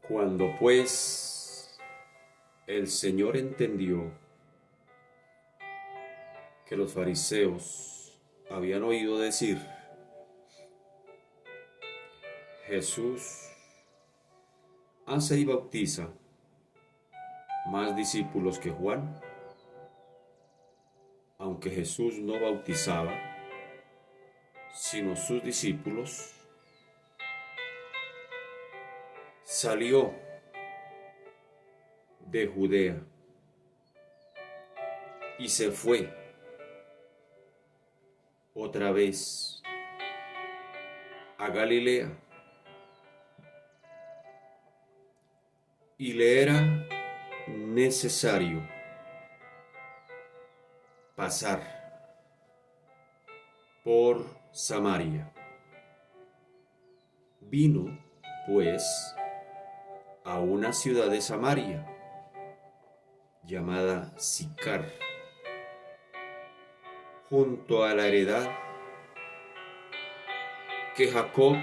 Cuando pues el Señor entendió que los fariseos habían oído decir: Jesús hace y bautiza más discípulos que Juan, aunque Jesús no bautizaba, sino sus discípulos, salió de Judea y se fue otra vez a Galilea, y le era necesario pasar por Samaria. Vino, pues, a una ciudad de Samaria llamada Sicar, junto a la heredad que Jacob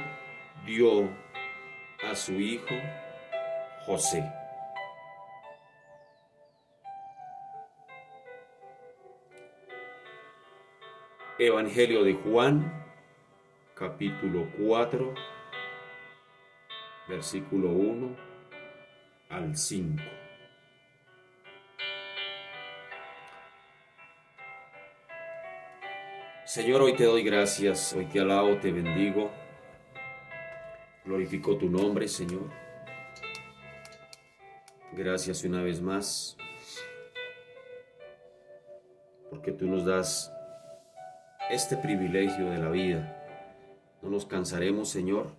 dio a su hijo José. Evangelio de Juan, capítulo 4, versículo 1 al 5. Señor, hoy te doy gracias, hoy te alabo, te bendigo, glorifico tu nombre, Señor. Gracias una vez más, porque tú nos das este privilegio de la vida. No nos cansaremos, Señor,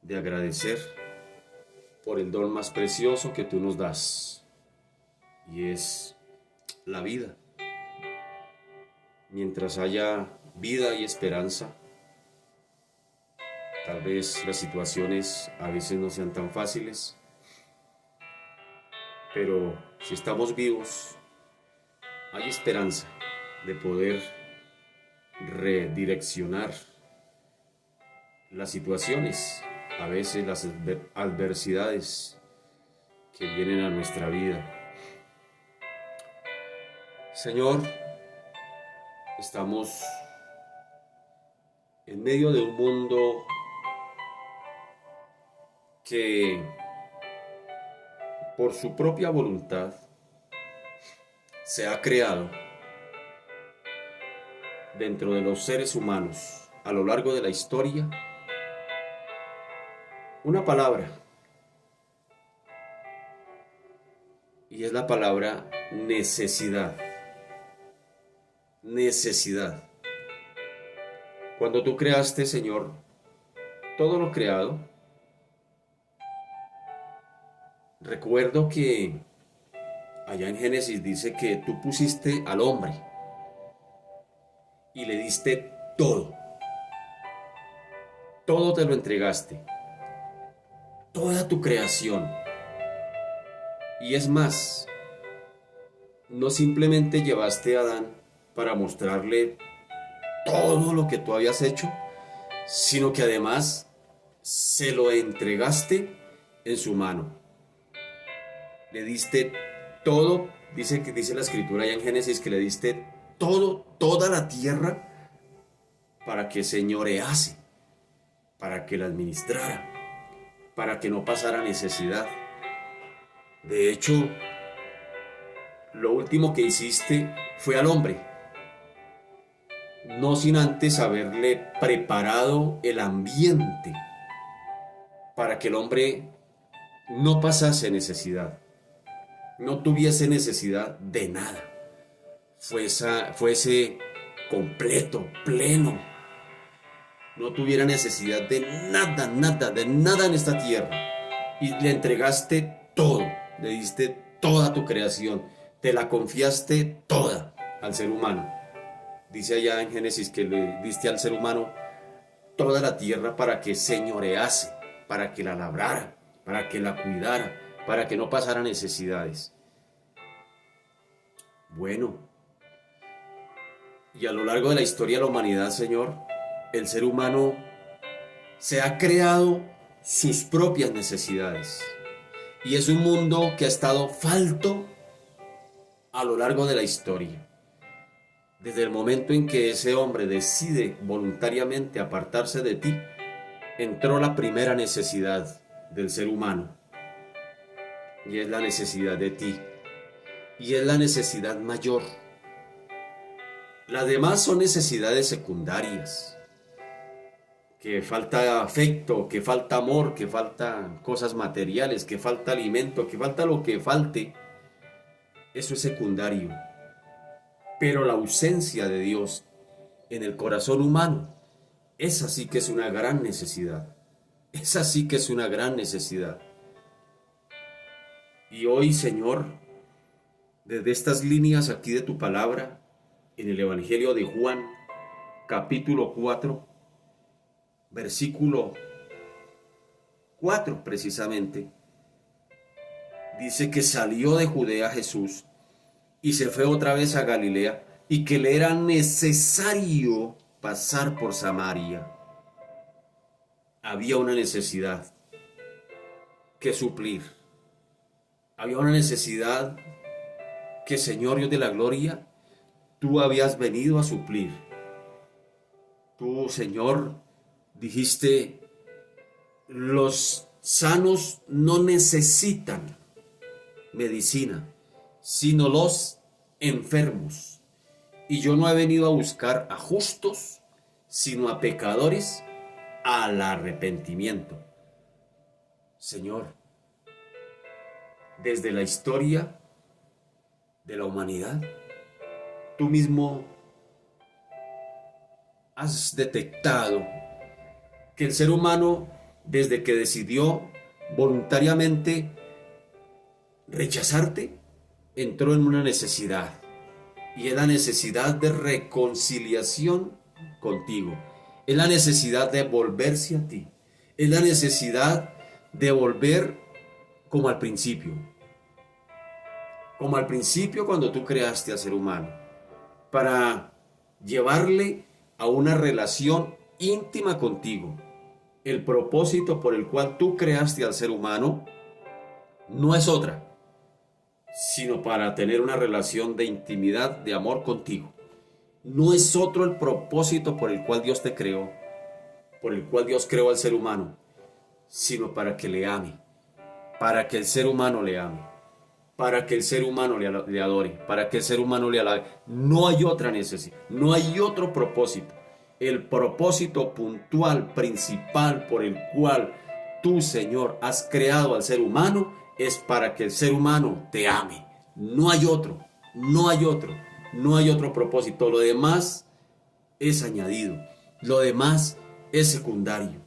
de agradecer por el don más precioso que tú nos das, y es la vida. Mientras haya vida y esperanza, tal vez las situaciones a veces no sean tan fáciles, pero si estamos vivos, hay esperanza de poder redireccionar las situaciones, a veces las adversidades que vienen a nuestra vida. Señor, estamos en medio de un mundo que por su propia voluntad se ha creado dentro de los seres humanos a lo largo de la historia una palabra, y es la palabra necesidad. Necesidad. Cuando tú creaste, Señor, todo lo creado, recuerdo que allá en Génesis dice que tú pusiste al hombre y le diste todo. Todo te lo entregaste. Toda tu creación. Y es más, no simplemente llevaste a Adán para mostrarle todo lo que tú habías hecho, sino que además se lo entregaste en su mano. Le diste todo, dice la escritura allá en Génesis que le diste todo, toda la tierra para que señorease, para que la administrara, para que no pasara necesidad. De hecho, lo último que hiciste fue al hombre, no sin antes haberle preparado el ambiente para que el hombre no pasase necesidad, no tuviese necesidad de nada, fuese completo, pleno, no tuviera necesidad de nada, de nada en esta tierra. Y le entregaste todo, le diste toda tu creación, te la confiaste toda al ser humano. Dice allá en Génesis que le diste al ser humano toda la tierra para que señorease, para que la labrara, para que la cuidara, para que no pasara necesidades. Bueno, y a lo largo de la historia de la humanidad, Señor, el ser humano se ha creado sus propias necesidades. Y es un mundo que ha estado falto a lo largo de la historia. Desde el momento en que ese hombre decide voluntariamente apartarse de ti, entró la primera necesidad del ser humano. Y es la necesidad de ti. Y es la necesidad mayor. Las demás son necesidades secundarias. Que falta afecto, que falta amor, que faltan cosas materiales, que falta alimento, que falta lo que falte. Eso es secundario. Pero la ausencia de Dios en el corazón humano, esa sí que es una gran necesidad. Esa sí que es una gran necesidad. Y hoy, Señor, desde estas líneas aquí de tu palabra, en el Evangelio de Juan, capítulo 4, versículo 4 precisamente, dice que salió de Judea Jesús y se fue otra vez a Galilea y que le era necesario pasar por Samaria. Había una necesidad que suplir. Había una necesidad que, Señor Dios de la gloria, tú habías venido a suplir. Tú, Señor, dijiste, los sanos no necesitan medicina, sino los enfermos. Y yo no he venido a buscar a justos, sino a pecadores al arrepentimiento. Señor, desde la historia de la humanidad, tú mismo has detectado que el ser humano, desde que decidió voluntariamente rechazarte, entró en una necesidad. Y es la necesidad de reconciliación contigo. Es la necesidad de volverse a ti. Es la necesidad de volver como al principio. Como al principio cuando tú creaste al ser humano. Para llevarle a una relación íntima contigo. El propósito por el cual tú creaste al ser humano no es otra, sino para tener una relación de intimidad, de amor contigo. No es otro el propósito por el cual Dios te creó, por el cual Dios creó al ser humano, sino para que le ame, para que el ser humano le ame, para que el ser humano le adore, para que el ser humano le alabe. No hay otra necesidad, no hay otro propósito. El propósito puntual, principal por el cual tú, Señor, has creado al ser humano es para que el ser humano te ame. No hay otro, no hay otro, no hay otro propósito. Lo demás es añadido, lo demás es secundario.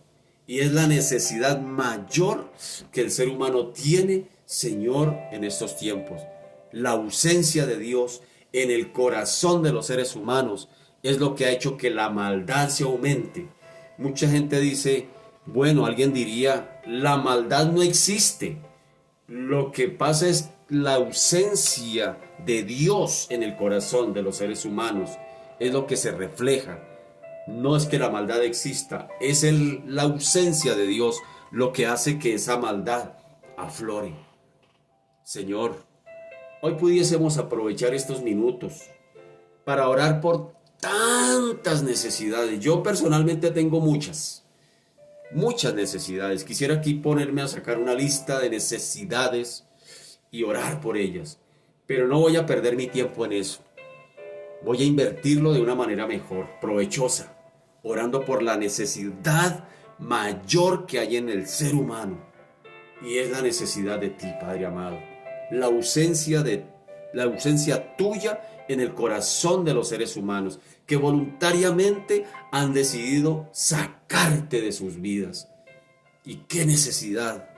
Y es la necesidad mayor que el ser humano tiene, Señor, en estos tiempos. La ausencia de Dios en el corazón de los seres humanos es lo que ha hecho que la maldad se aumente. Mucha gente dice, bueno, alguien diría, la maldad no existe. Lo que pasa es la ausencia de Dios en el corazón de los seres humanos. Es lo que se refleja. No es que la maldad exista, es la ausencia de Dios lo que hace que esa maldad aflore. Señor, hoy pudiésemos aprovechar estos minutos para orar por tantas necesidades. Yo personalmente tengo muchas necesidades. Quisiera aquí ponerme a sacar una lista de necesidades y orar por ellas. Pero no voy a perder mi tiempo en eso. Voy a invertirlo de una manera mejor, provechosa, orando por la necesidad mayor que hay en el ser humano. Y es la necesidad de ti, Padre amado. La ausencia tuya en el corazón de los seres humanos, que voluntariamente han decidido sacarte de sus vidas. Y qué necesidad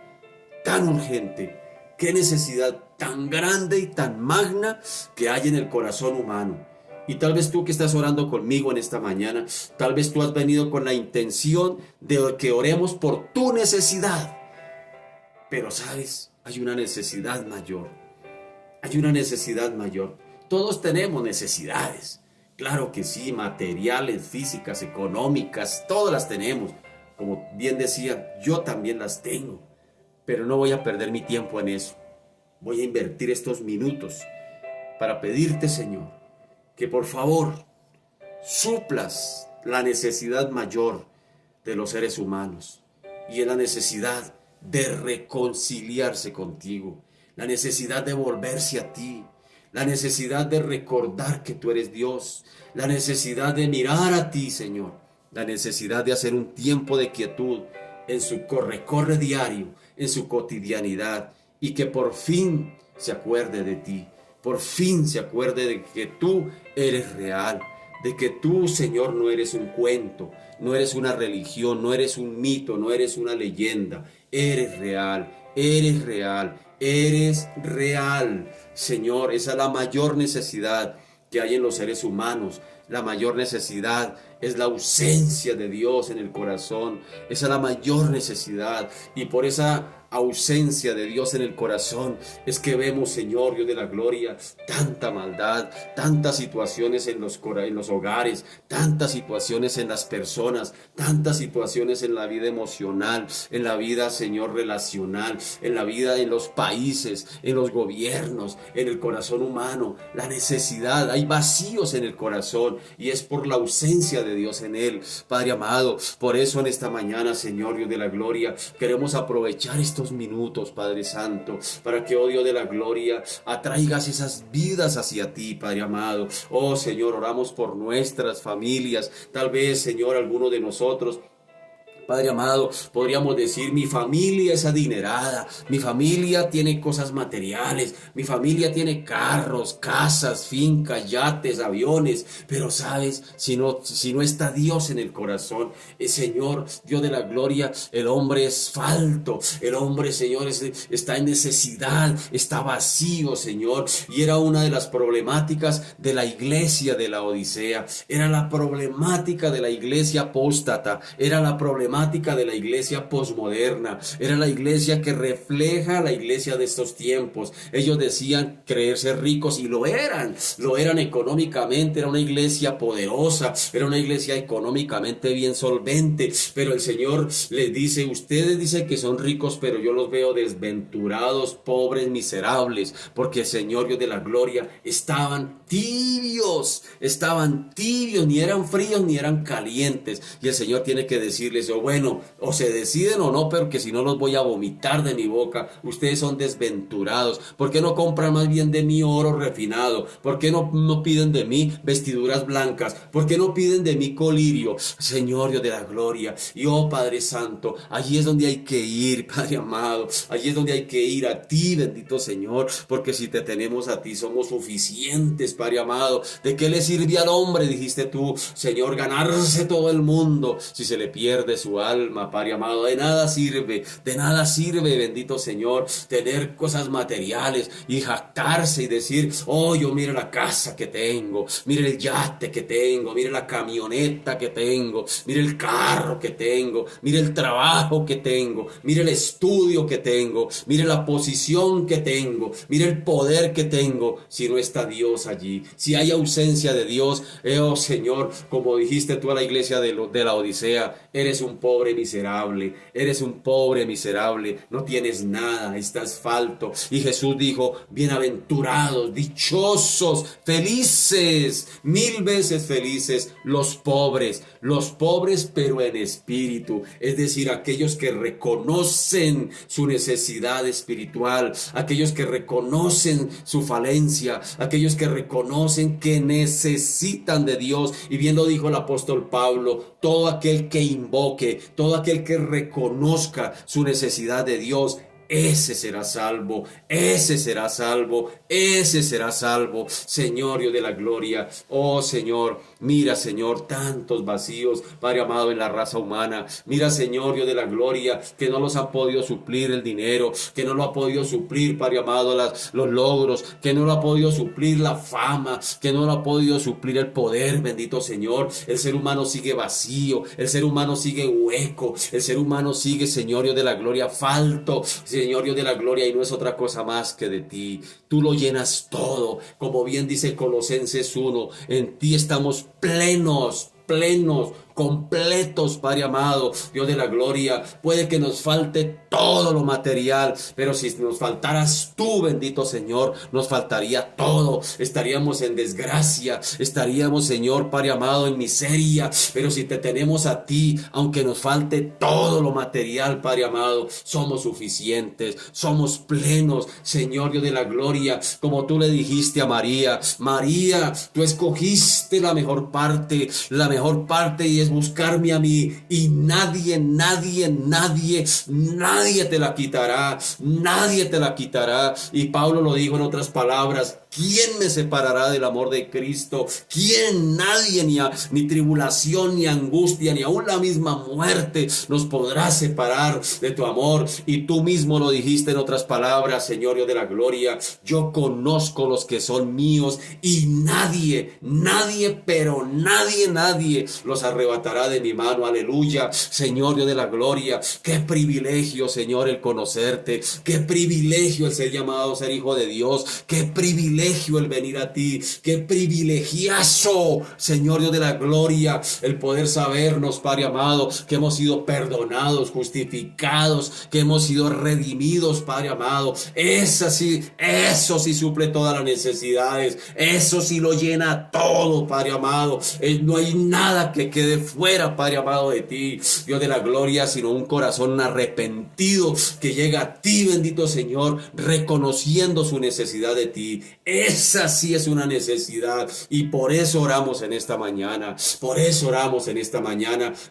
tan urgente, qué necesidad tan grande y tan magna que hay en el corazón humano. Y tal vez tú que estás orando conmigo en esta mañana, tal vez tú has venido con la intención de que oremos por tu necesidad. Pero sabes, hay una necesidad mayor. Hay una necesidad mayor. Todos tenemos necesidades. Claro que sí, materiales, físicas, económicas, todas las tenemos. Como bien decía, yo también las tengo. pero no voy a perder mi tiempo en eso. Voy a invertir estos minutos para pedirte, Señor, que por favor suplas la necesidad mayor de los seres humanos, y es la necesidad de reconciliarse contigo, la necesidad de volverse a ti, la necesidad de recordar que tú eres Dios, la necesidad de mirar a ti, Señor, la necesidad de hacer un tiempo de quietud en su corre diario, en su cotidianidad, y que por fin se acuerde de ti, por fin se acuerde de que tú eres real, de que tú, Señor, no eres un cuento, no eres una religión, no eres un mito, no eres una leyenda, eres real, eres real, eres real. Señor, esa es la mayor necesidad que hay en los seres humanos. La mayor necesidad es la ausencia de Dios en el corazón. Esa es la mayor necesidad, y por esa ausencia de Dios en el corazón es que vemos, Señor Dios de la gloria, tanta maldad, tantas situaciones en los hogares, tantas situaciones en las personas, tantas situaciones en la vida emocional, en la vida, Señor, relacional, en la vida, en los países, en los gobiernos, en el corazón humano. La necesidad, hay vacíos en el corazón, y es por la ausencia de Dios en él, Padre amado. Por eso en esta mañana, Señor Dios de la gloria, queremos aprovechar estos minutos, Padre Santo, para que, oh Dios de la gloria, atraigas esas vidas hacia ti, Padre amado. Oh Señor, oramos por nuestras familias. Tal vez, Señor, alguno de nosotros, Padre amado, podríamos decir: mi familia es adinerada, mi familia tiene cosas materiales, mi familia tiene carros, casas, fincas, yates, aviones. Pero sabes, si no está Dios en el corazón, Señor, Dios de la gloria, el hombre es falto, el hombre, Señor, está en necesidad, está vacío, Señor. Y era una de las problemáticas de la iglesia de la Odisea, era la problemática de la iglesia apóstata, era la problemática de la iglesia posmoderna, era la iglesia que refleja la iglesia de estos tiempos. Ellos decían creerse ricos, y lo eran económicamente, era una iglesia poderosa, era una iglesia económicamente bien solvente, pero el Señor les dice: ustedes dicen que son ricos, pero yo los veo desventurados, pobres, miserables, porque, Señor Dios de la gloria, estaban tibios, ni eran fríos ni eran calientes. Y el Señor tiene que decirles: bueno, o se deciden o no, pero que si no los voy a vomitar de mi boca. Ustedes son desventurados. ¿Por qué no compran más bien de mí oro refinado? ¿Por qué no piden de mí vestiduras blancas? ¿Por qué no piden de mí colirio? Señor Dios de la gloria, y oh Padre Santo, allí es donde hay que ir, Padre amado, allí es donde hay que ir a ti, bendito Señor, porque si te tenemos a ti somos suficientes, Padre amado. ¿De qué le sirve al hombre, dijiste tú, Señor, ganarse todo el mundo si se le pierde su alma, Padre amado? De nada sirve, bendito Señor, tener cosas materiales y jactarse y decir: oh, yo mire la casa que tengo, mire el yate que tengo, mire la camioneta que tengo, mire el carro que tengo, mire el trabajo que tengo, mire el estudio que tengo, mire la posición que tengo, mire el poder que tengo. Si no está Dios allí, si hay ausencia de Dios, oh Señor, como dijiste tú a la iglesia de la Odisea, eres un pobre miserable, no tienes nada, estás falto. Y Jesús dijo: bienaventurados, dichosos, felices, 1000 veces felices los pobres pero en espíritu, es decir, aquellos que reconocen su necesidad espiritual, aquellos que reconocen su falencia, aquellos que reconocen que necesitan de Dios. Y bien lo dijo el apóstol Pablo: todo aquel que invoque, todo aquel que reconozca su necesidad de Dios, ese será salvo, Señor Dios de la gloria. Oh Señor, mira, Señor, tantos vacíos, Padre amado, en la raza humana. Mira, Señor Dios de la gloria, que no los ha podido suplir el dinero, que no lo ha podido suplir, Padre amado, los logros, que no lo ha podido suplir la fama, que no lo ha podido suplir el poder, bendito Señor. El ser humano sigue vacío, el ser humano sigue hueco, el ser humano sigue, Señor Dios de la gloria, falto, Señor Dios de la gloria, y no es otra cosa más que de ti. Tú lo llenas todo, como bien dice Colosenses 1, en ti estamos plenos, completos, Padre amado, Dios de la gloria. Puede que nos falte todo lo material, pero si nos faltaras tú, bendito Señor, nos faltaría todo. Estaríamos en desgracia, estaríamos, Señor, Padre amado, en miseria, pero si te tenemos a ti, aunque nos falte todo lo material, Padre amado, somos suficientes, somos plenos, Señor Dios de la gloria, como tú le dijiste a María: María, tú escogiste la mejor parte y es buscarme a mí, y nadie te la quitará, nadie te la quitará. Y Pablo lo dijo en otras palabras: ¿quién me separará del amor de Cristo? ¿Quién? Nadie, ni tribulación, ni angustia, ni aún la misma muerte nos podrá separar de tu amor. Y tú mismo lo dijiste en otras palabras, Señor Dios de la gloria: yo conozco los que son míos, y nadie, pero nadie los arrebatará de mi mano. Aleluya, Señor Dios de la gloria. Qué privilegio, Señor, el conocerte. Qué privilegio el ser llamado, ser hijo de Dios. Qué privilegio el venir a ti. Qué privilegiazo, Señor Dios de la gloria, el poder sabernos, Padre amado, que hemos sido perdonados, justificados, que hemos sido redimidos, Padre amado. Eso sí suple todas las necesidades. Eso sí lo llena todo, Padre amado. No hay nada que quede fuera, Padre amado, de ti, Dios de la gloria, sino un corazón arrepentido que llega a ti, bendito Señor, reconociendo su necesidad de ti. Esa sí es una necesidad, y por eso oramos en esta mañana.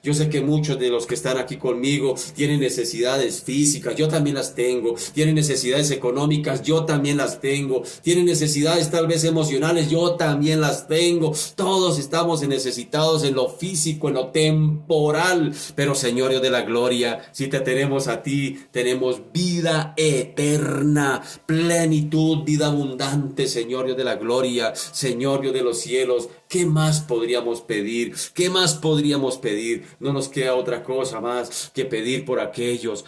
Yo sé que muchos de los que están aquí conmigo tienen necesidades físicas, yo también las tengo. Tienen necesidades económicas, yo también las tengo. Tienen necesidades tal vez emocionales, yo también las tengo. Todos estamos necesitados en lo físico, en lo temporal. Pero Señor Dios de la gloria, si te tenemos a ti, tenemos vida eterna, plenitud, vida abundante, Señor Dios de la gloria, Señor Dios de los cielos. ¿Qué más podríamos pedir? No nos queda otra cosa más que pedir por aquellos,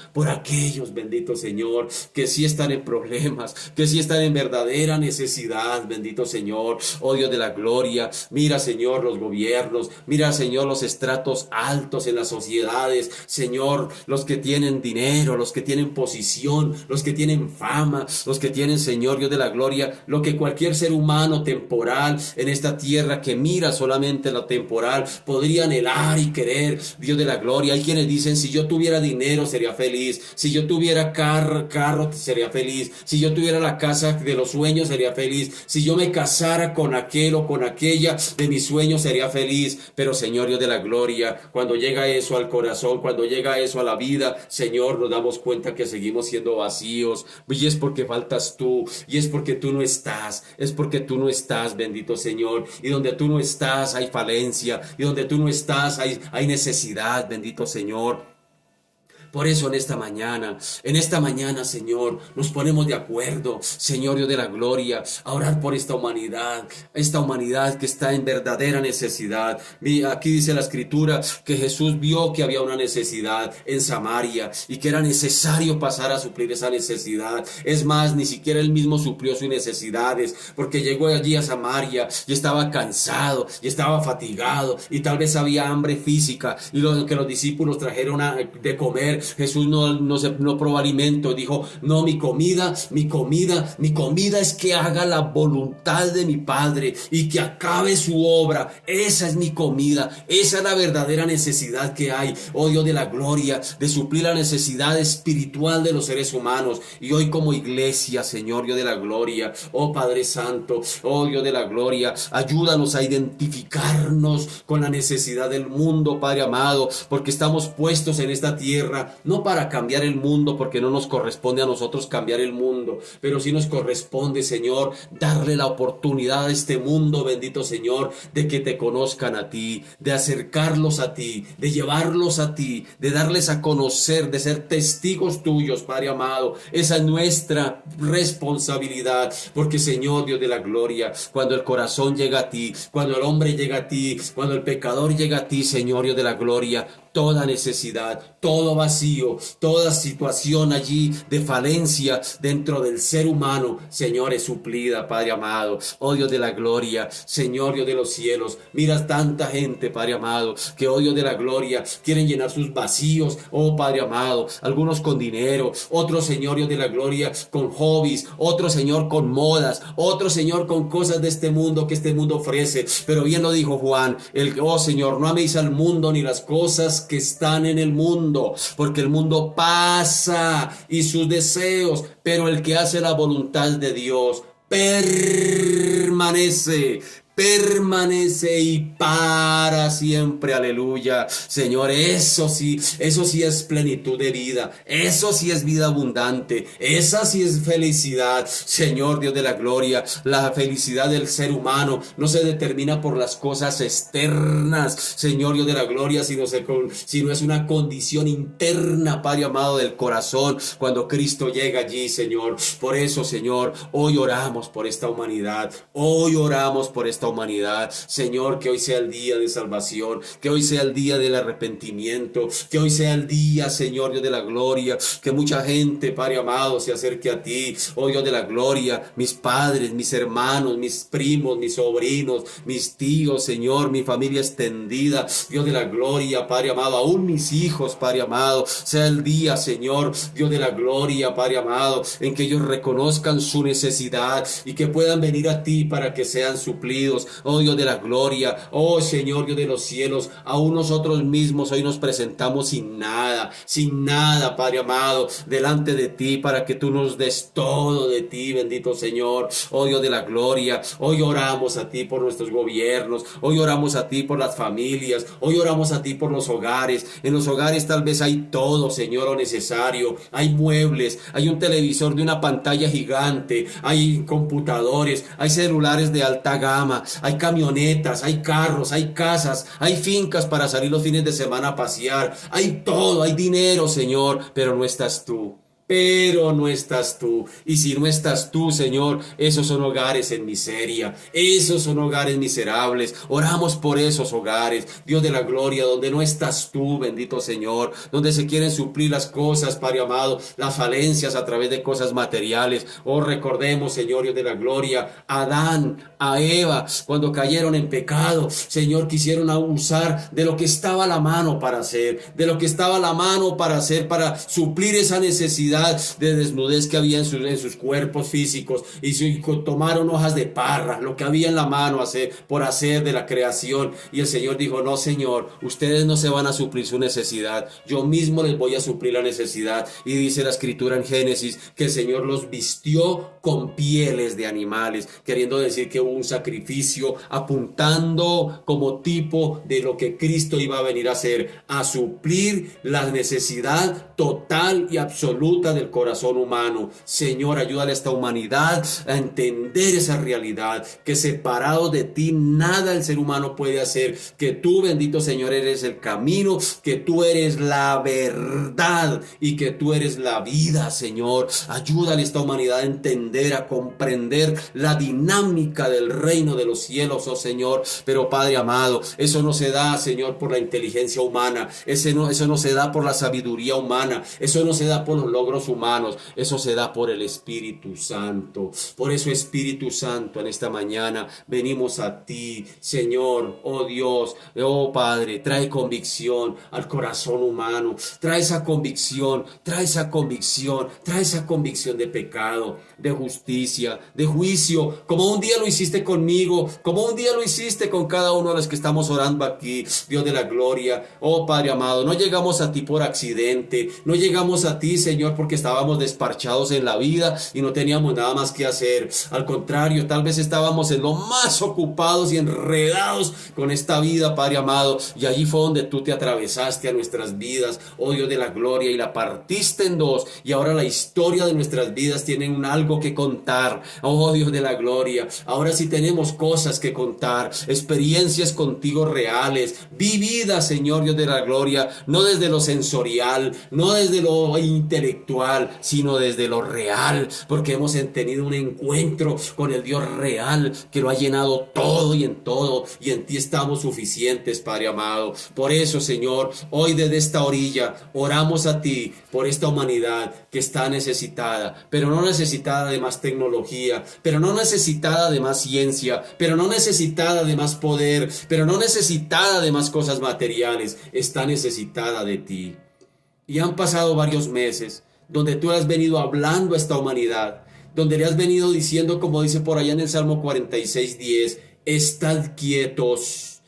bendito Señor, que sí están en problemas, que sí están en verdadera necesidad, bendito Señor. Oh Dios de la gloria, mira, Señor, los gobiernos, mira, Señor, los estratos altos en las sociedades, Señor, los que tienen dinero, los que tienen posición, los que tienen fama, los que tienen, Señor, Dios de la gloria, lo que cualquier ser humano temporal en esta tierra que mira solamente lo temporal podría anhelar y querer, Dios de la gloria. Hay quienes dicen: si yo tuviera dinero sería feliz, si yo tuviera carro sería feliz, si yo tuviera la casa de los sueños sería feliz, si yo me casara con aquel o con aquella de mis sueños sería feliz. Pero Señor Dios de la gloria, cuando llega eso al corazón, cuando llega eso a la vida, Señor, nos damos cuenta que seguimos siendo vacíos, y es porque faltas tú, y es porque tú no estás, bendito Señor. Y donde tú no estás hay falencia, y donde tú no estás hay necesidad, bendito Señor. Por eso en esta mañana, Señor, nos ponemos de acuerdo, Señor Dios de la gloria, a orar por esta humanidad que está en verdadera necesidad. Aquí dice la Escritura que Jesús vio que había una necesidad en Samaria y que era necesario pasar a suplir esa necesidad. Es más, ni siquiera él mismo suplió sus necesidades, porque llegó allí a Samaria y estaba cansado y estaba fatigado, y tal vez había hambre física, y lo que los discípulos trajeron de comer, Jesús no probó alimento. Dijo: no, mi comida es que haga la voluntad de mi Padre y que acabe su obra. Esa es mi comida, esa es la verdadera necesidad que hay, oh Dios de la gloria, de suplir la necesidad espiritual de los seres humanos. Y hoy como iglesia, Señor Dios de la gloria, oh Padre Santo, oh Dios de la gloria, ayúdanos a identificarnos con la necesidad del mundo, Padre amado, porque estamos puestos en esta tierra no para cambiar el mundo, porque no nos corresponde a nosotros cambiar el mundo, pero sí nos corresponde, Señor, darle la oportunidad a este mundo, bendito Señor, de que te conozcan a ti, de acercarlos a ti, de llevarlos a ti, de darles a conocer, de ser testigos tuyos, Padre amado. Esa es nuestra responsabilidad, porque Señor Dios de la gloria, cuando el corazón llega a ti, cuando el hombre llega a ti, cuando el pecador llega a ti, Señor Dios de la gloria, toda necesidad, todo vacío, toda situación allí de falencia dentro del ser humano, Señor, es suplida, Padre amado. Oh Dios de la gloria, Señor Dios de los cielos, mira tanta gente, Padre amado, que oh Dios de la gloria, quieren llenar sus vacíos, oh Padre amado, algunos con dinero, otros, Señor Dios de la gloria, con hobbies, otros, Señor, con modas, otros, Señor, con cosas de este mundo que este mundo ofrece. Pero bien lo dijo Juan, oh Señor, no améis al mundo ni las cosas que están en el mundo, porque el mundo pasa y sus deseos, pero el que hace la voluntad de Dios permanece y para siempre, aleluya. Señor, eso sí es plenitud de vida, eso sí es vida abundante, esa sí es felicidad, Señor Dios de la gloria. La felicidad del ser humano no se determina por las cosas externas, Señor Dios de la gloria, sino es una condición interna, Padre amado, del corazón, cuando Cristo llega allí, Señor. Por eso, Señor, hoy oramos por esta humanidad, hoy oramos por esta humanidad, Señor, que hoy sea el día de salvación, que hoy sea el día del arrepentimiento, que hoy sea el día, Señor Dios de la gloria, que mucha gente, Padre amado, se acerque a ti, oh Dios de la gloria, mis padres, mis hermanos, mis primos, mis sobrinos, mis tíos, Señor, mi familia extendida, Dios de la gloria, Padre amado, aún mis hijos, Padre amado, sea el día, Señor, Dios de la gloria, Padre amado, en que ellos reconozcan su necesidad y que puedan venir a ti para que sean suplidos. Oh Dios de la gloria, oh Señor Dios de los cielos, aún nosotros mismos hoy nos presentamos sin nada, Padre amado, delante de ti para que tú nos des todo de ti, bendito Señor. Oh Dios de la gloria, hoy oramos a ti por nuestros gobiernos, hoy oramos a ti por las familias, hoy oramos a ti por los hogares. En los hogares tal vez hay todo, Señor, lo necesario, hay muebles, hay un televisor de una pantalla gigante, hay computadores, hay celulares de alta gama, hay camionetas, hay carros, hay casas, hay fincas para salir los fines de semana a pasear, hay todo, hay dinero, Señor, pero no estás tú. Pero no estás tú. Y si no estás tú, Señor, esos son hogares en miseria, esos son hogares miserables. Oramos por esos hogares, Dios de la gloria, donde no estás tú, bendito Señor, donde se quieren suplir las cosas, Padre amado, las falencias a través de cosas materiales. Oh, recordemos, Señor, Dios de la gloria, a Adán, a Eva, cuando cayeron en pecado, Señor, quisieron abusar de lo que estaba a la mano para hacer, para suplir esa necesidad de desnudez que había en sus cuerpos físicos, y tomaron hojas de parra, lo que había en la mano por hacer de la creación. Y el Señor dijo: no, Señor, ustedes no se van a suplir su necesidad, yo mismo les voy a suplir la necesidad. Y dice la escritura en Génesis que el Señor los vistió con pieles de animales, queriendo decir que hubo un sacrificio apuntando como tipo de lo que Cristo iba a venir a hacer, a suplir la necesidad total y absoluta del corazón humano. Señor, ayúdale a esta humanidad a entender esa realidad, que separado de ti nada el ser humano puede hacer, que tú, bendito Señor, eres el camino, que tú eres la verdad y que tú eres la vida, Señor. Ayúdale a esta humanidad a entender, a comprender la dinámica del reino de los cielos, oh Señor. Pero Padre amado, eso no se da, Señor, por la inteligencia humana, eso no se da por la sabiduría humana, eso no se da por los logros humanos, eso se da por el Espíritu Santo. Por eso, Espíritu Santo, en esta mañana venimos a ti, Señor, oh Dios, oh Padre, trae convicción al corazón humano, trae esa convicción de pecado, de justicia, de juicio, como un día lo hiciste conmigo, como un día lo hiciste con cada uno de los que estamos orando aquí, Dios de la gloria. Oh Padre amado, no llegamos a ti por accidente, no llegamos a ti, Señor, porque estábamos desparchados en la vida y no teníamos nada más que hacer. Al contrario, tal vez estábamos en lo más ocupados y enredados con esta vida, Padre amado, y allí fue donde tú te atravesaste a nuestras vidas, oh Dios de la gloria, y la partiste en dos, y ahora la historia de nuestras vidas tiene algo que contar, oh Dios de la gloria. Ahora sí tenemos cosas que contar, experiencias contigo reales, vividas, Señor Dios de la gloria, no desde lo sensorial, no desde lo intelectual, virtual, sino desde lo real, porque hemos tenido un encuentro con el Dios real que lo ha llenado todo y en todo, y en ti estamos suficientes, Padre amado. Por eso, Señor, hoy desde esta orilla oramos a ti por esta humanidad que está necesitada, pero no necesitada de más tecnología, pero no necesitada de más ciencia, pero no necesitada de más poder, pero no necesitada de más cosas materiales, está necesitada de ti. Y han pasado varios meses donde tú has venido hablando a esta humanidad, donde le has venido diciendo, como dice por allá en el Salmo 46:10, estad quietos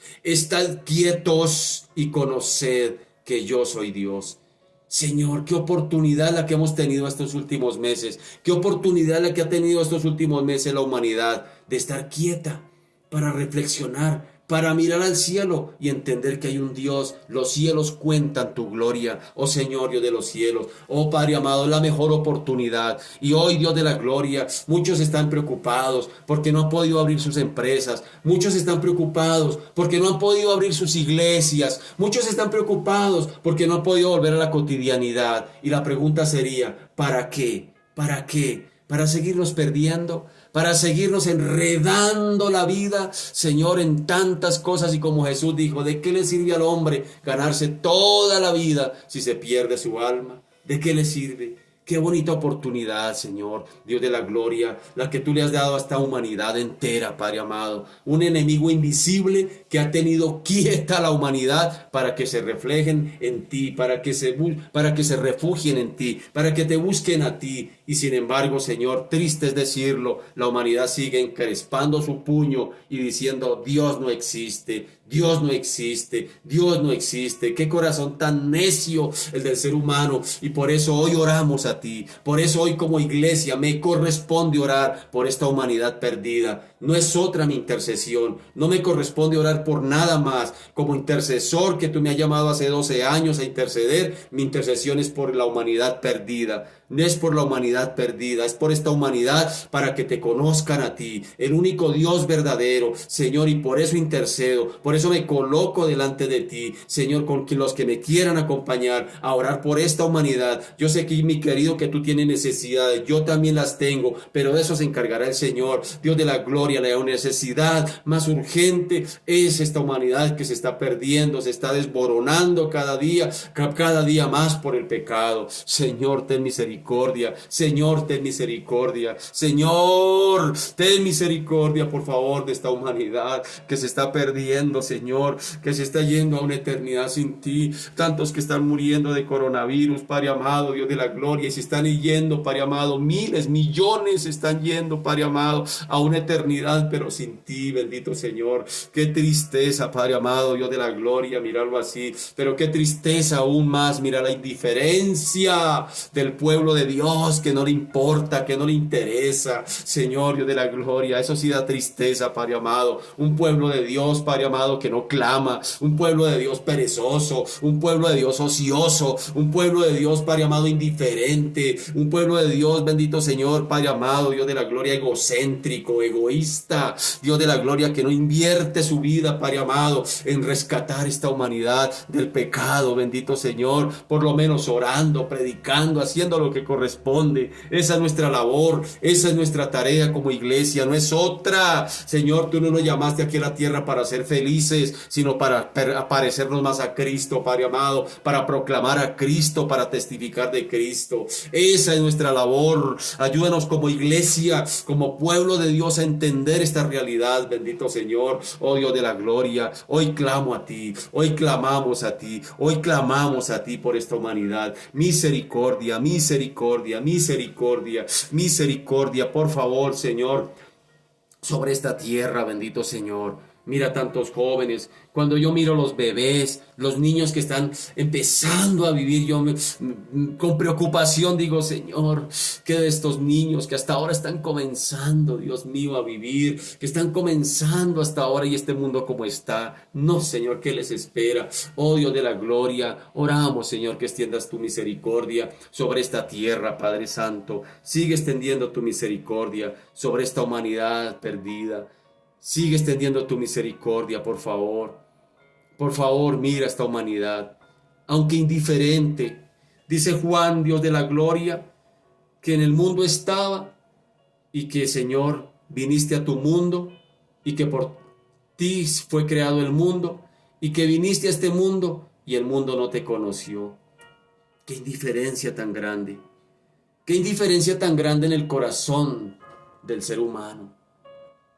y conoced que yo soy Dios. Señor, qué oportunidad la que hemos tenido estos últimos meses, qué oportunidad la que ha tenido estos últimos meses la humanidad de estar quieta para reflexionar, para mirar al cielo y entender que hay un Dios. Los cielos cuentan tu gloria, oh Señor, Dios de los cielos. Oh Padre amado, es la mejor oportunidad. Y hoy, Dios de la gloria, muchos están preocupados porque no han podido abrir sus empresas. Muchos están preocupados porque no han podido abrir sus iglesias. Muchos están preocupados porque no han podido volver a la cotidianidad. Y la pregunta sería, ¿para qué? ¿Para qué? ¿Para seguirnos perdiendo? ¿Para seguirnos enredando la vida, Señor, en tantas cosas? Y como Jesús dijo, ¿de qué le sirve al hombre ganarse toda la vida si se pierde su alma? ¿De qué le sirve? Qué bonita oportunidad, Señor, Dios de la gloria, la que tú le has dado a esta humanidad entera, Padre amado. Un enemigo invisible que ha tenido quieta a la humanidad para que se reflejen en ti, para que se refugien en ti, para que te busquen a ti. Y sin embargo, Señor, triste es decirlo, la humanidad sigue encrespando su puño y diciendo, Dios no existe, Dios no existe, Dios no existe. Qué corazón tan necio el del ser humano. Y por eso hoy oramos a ti. Por eso hoy como iglesia me corresponde orar por esta humanidad perdida. No es otra mi intercesión. No me corresponde orar por nada más. Como intercesor que tú me has llamado hace 12 años a interceder, mi intercesión es por la humanidad perdida. No es por la humanidad perdida, es por esta humanidad para que te conozcan a ti, el único Dios verdadero, Señor, y por eso intercedo, por eso me coloco delante de ti, Señor, con los que me quieran acompañar a orar por esta humanidad. Yo sé que, mi querido, que tú tienes necesidades, yo también las tengo, pero de eso se encargará el Señor, Dios de la gloria. La necesidad más urgente es esta humanidad que se está perdiendo, se está desboronando cada día más por el pecado. Señor, ten misericordia. Señor, ten misericordia. Señor, ten misericordia, por favor, de esta humanidad que se está perdiendo, Señor, que se está yendo a una eternidad sin ti. Tantos que están muriendo de coronavirus, Padre amado, Dios de la gloria, y se están yendo, Padre amado, miles, millones se están yendo, Padre amado, a una eternidad, pero sin ti, bendito Señor. Qué tristeza, Padre amado, Dios de la gloria, mirarlo así, pero qué tristeza aún más, mira la indiferencia del pueblo de Dios, que no le importa, que no le interesa, Señor, Dios de la gloria. Eso sí da tristeza, Padre amado. Un pueblo de Dios, Padre amado, que no clama, un pueblo de Dios perezoso, un pueblo de Dios ocioso, un pueblo de Dios, Padre amado, indiferente, un pueblo de Dios, bendito Señor, Padre amado, Dios de la gloria, egocéntrico, egoísta, Dios de la gloria, que no invierte su vida, Padre amado, en rescatar esta humanidad del pecado, bendito Señor, por lo menos orando, predicando, haciendo lo que corresponde. Esa es nuestra labor, esa es nuestra tarea como iglesia, no es otra. Señor, tú no nos llamaste aquí a la tierra para ser felices, sino para parecernos más a Cristo, Padre amado, para proclamar a Cristo, para testificar de Cristo. Esa es nuestra labor. Ayúdanos como iglesia, como pueblo de Dios, a entender esta realidad, bendito Señor. Oh Dios de la gloria, hoy clamo a ti, hoy clamamos a ti, hoy clamamos a ti por esta humanidad. Misericordia, misericordia, misericordia, misericordia, por favor, Señor, sobre esta tierra, bendito Señor. Mira tantos jóvenes, cuando yo miro los bebés, los niños que están empezando a vivir, con preocupación digo, Señor, que de estos niños que hasta ahora están comenzando, Dios mío, a vivir, que están comenzando hasta ahora y este mundo como está, no, Señor, ¿qué les espera? Oh Dios de la gloria, oramos, Señor, que extiendas tu misericordia sobre esta tierra, Padre Santo, sigue extendiendo tu misericordia sobre esta humanidad perdida. Sigue extendiendo tu misericordia, por favor. Por favor, mira esta humanidad. Aunque indiferente, Dice Juan, Dios de la gloria, que en el mundo estaba y que, Señor, viniste a tu mundo y que por ti fue creado el mundo y que viniste a este mundo y el mundo no te conoció. Qué indiferencia tan grande. Qué indiferencia tan grande en el corazón del ser humano.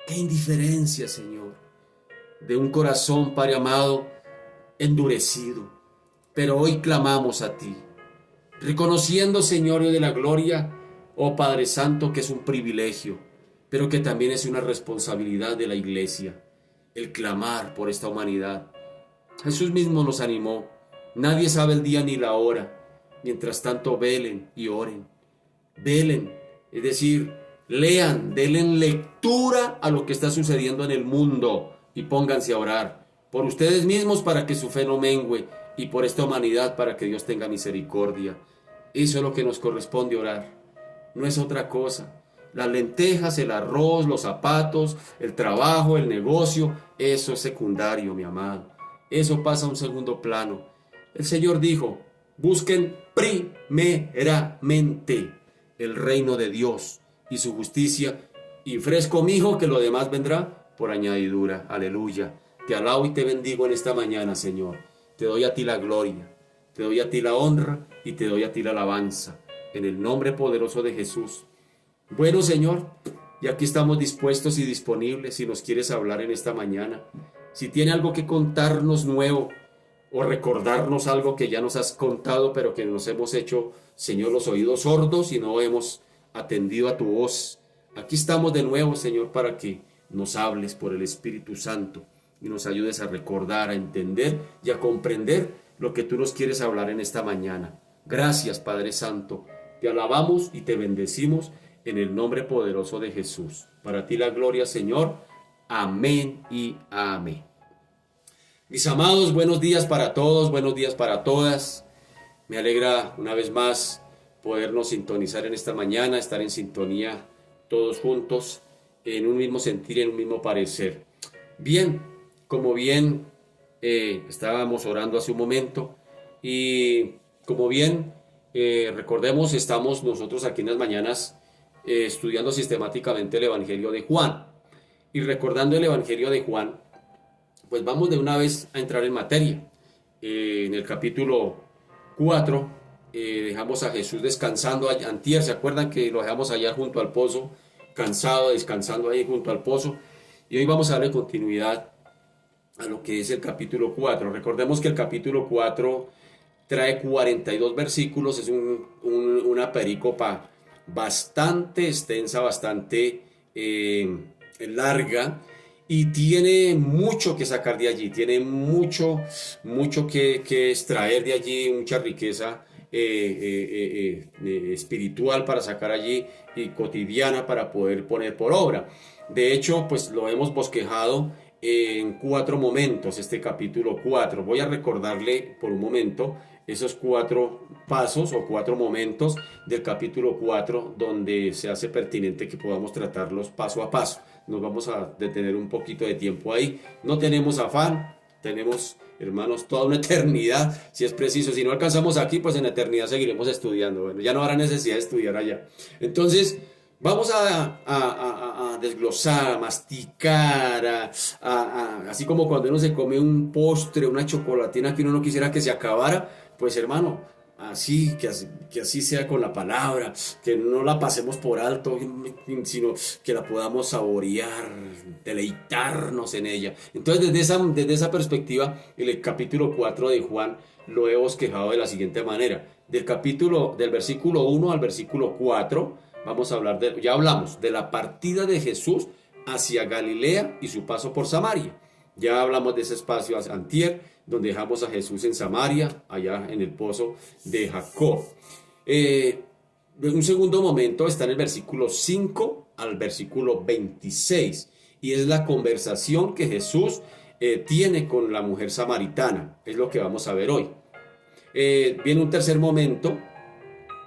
Qué indiferencia, Señor, de un corazón, Padre amado, endurecido. Pero hoy clamamos a ti, reconociendo, Señor, Dios de la gloria, oh Padre Santo, que es un privilegio, pero que también es una responsabilidad de la iglesia, el clamar por esta humanidad. Jesús mismo nos animó. Nadie sabe el día ni la hora. Mientras tanto, velen y oren. Velen, es decir, lean, denle lectura a lo que está sucediendo en el mundo y pónganse a orar por ustedes mismos para que su fe no mengüe y por esta humanidad para que Dios tenga misericordia. Eso es lo que nos corresponde orar, no es otra cosa. Las lentejas, el arroz, los zapatos, el trabajo, el negocio, eso es secundario, mi amado. Eso pasa a un segundo plano. El Señor dijo, busquen primeramente el reino de Dios y su justicia, y fresco, mi hijo, que lo demás vendrá por añadidura. Aleluya. Te alabo y te bendigo en esta mañana, Señor. Te doy a ti la gloria, te doy a ti la honra y te doy a ti la alabanza, en el nombre poderoso de Jesús. Bueno, Señor, y aquí estamos dispuestos y disponibles si nos quieres hablar en esta mañana. Si tiene algo que contarnos nuevo o recordarnos algo que ya nos has contado, pero que nos hemos hecho, Señor, los oídos sordos y no hemos atendido a tu voz. Aquí estamos de nuevo, Señor, para que nos hables por el Espíritu Santo y nos ayudes a recordar, a entender y a comprender lo que tú nos quieres hablar en esta mañana. Gracias, Padre Santo. Te alabamos y te bendecimos en el nombre poderoso de Jesús. Para ti la gloria, Señor. Amén y amén. Mis amados, buenos días para todos, buenos días para todas. Me alegra una vez más podernos sintonizar en esta mañana, estar en sintonía todos juntos, en un mismo sentir, en un mismo parecer. Bien, como bien estábamos orando hace un momento y como bien recordemos, estamos nosotros aquí en las mañanas estudiando sistemáticamente el Evangelio de Juan. Y recordando el Evangelio de Juan, pues vamos de una vez a entrar en materia. En el capítulo 4 dejamos a Jesús descansando antier, ¿se acuerdan que lo dejamos allá junto al pozo? Cansado, descansando ahí junto al pozo. Y hoy vamos a darle continuidad a lo que es el capítulo 4. Recordemos que el capítulo 4 trae 42 versículos, es una perícopa bastante extensa, bastante larga, y tiene mucho que sacar de allí, tiene mucho que extraer de allí, mucha riqueza espiritual para sacar allí y cotidiana para poder poner por obra. De hecho, pues lo hemos bosquejado en 4 momentos, este capítulo 4. Voy a recordarle por un momento esos 4 pasos o 4 momentos del capítulo 4 donde se hace pertinente que podamos tratarlos paso a paso. Nos vamos a detener un poquito de tiempo ahí. No tenemos afán, tenemos, hermanos, toda una eternidad, si es preciso. Si no alcanzamos aquí, pues en la eternidad seguiremos estudiando. Bueno, ya no habrá necesidad de estudiar allá. Entonces, vamos a desglosar, a masticar, así como cuando uno se come un postre, una chocolatina que uno no quisiera que se acabara, pues hermano, así que así sea con la palabra, que no la pasemos por alto, sino que la podamos saborear, deleitarnos en ella. Entonces, desde esa perspectiva, el capítulo 4 de Juan lo he bosquejado de la siguiente manera. Del versículo 1 al versículo 4, vamos a hablar ya hablamos de la partida de Jesús hacia Galilea y su paso por Samaria. Ya hablamos de ese espacio antier, donde dejamos a Jesús en Samaria, allá en el pozo de Jacob. Un segundo momento está en el versículo 5 al versículo 26, y es la conversación que Jesús tiene con la mujer samaritana. Es lo que vamos a ver hoy. Viene un tercer momento,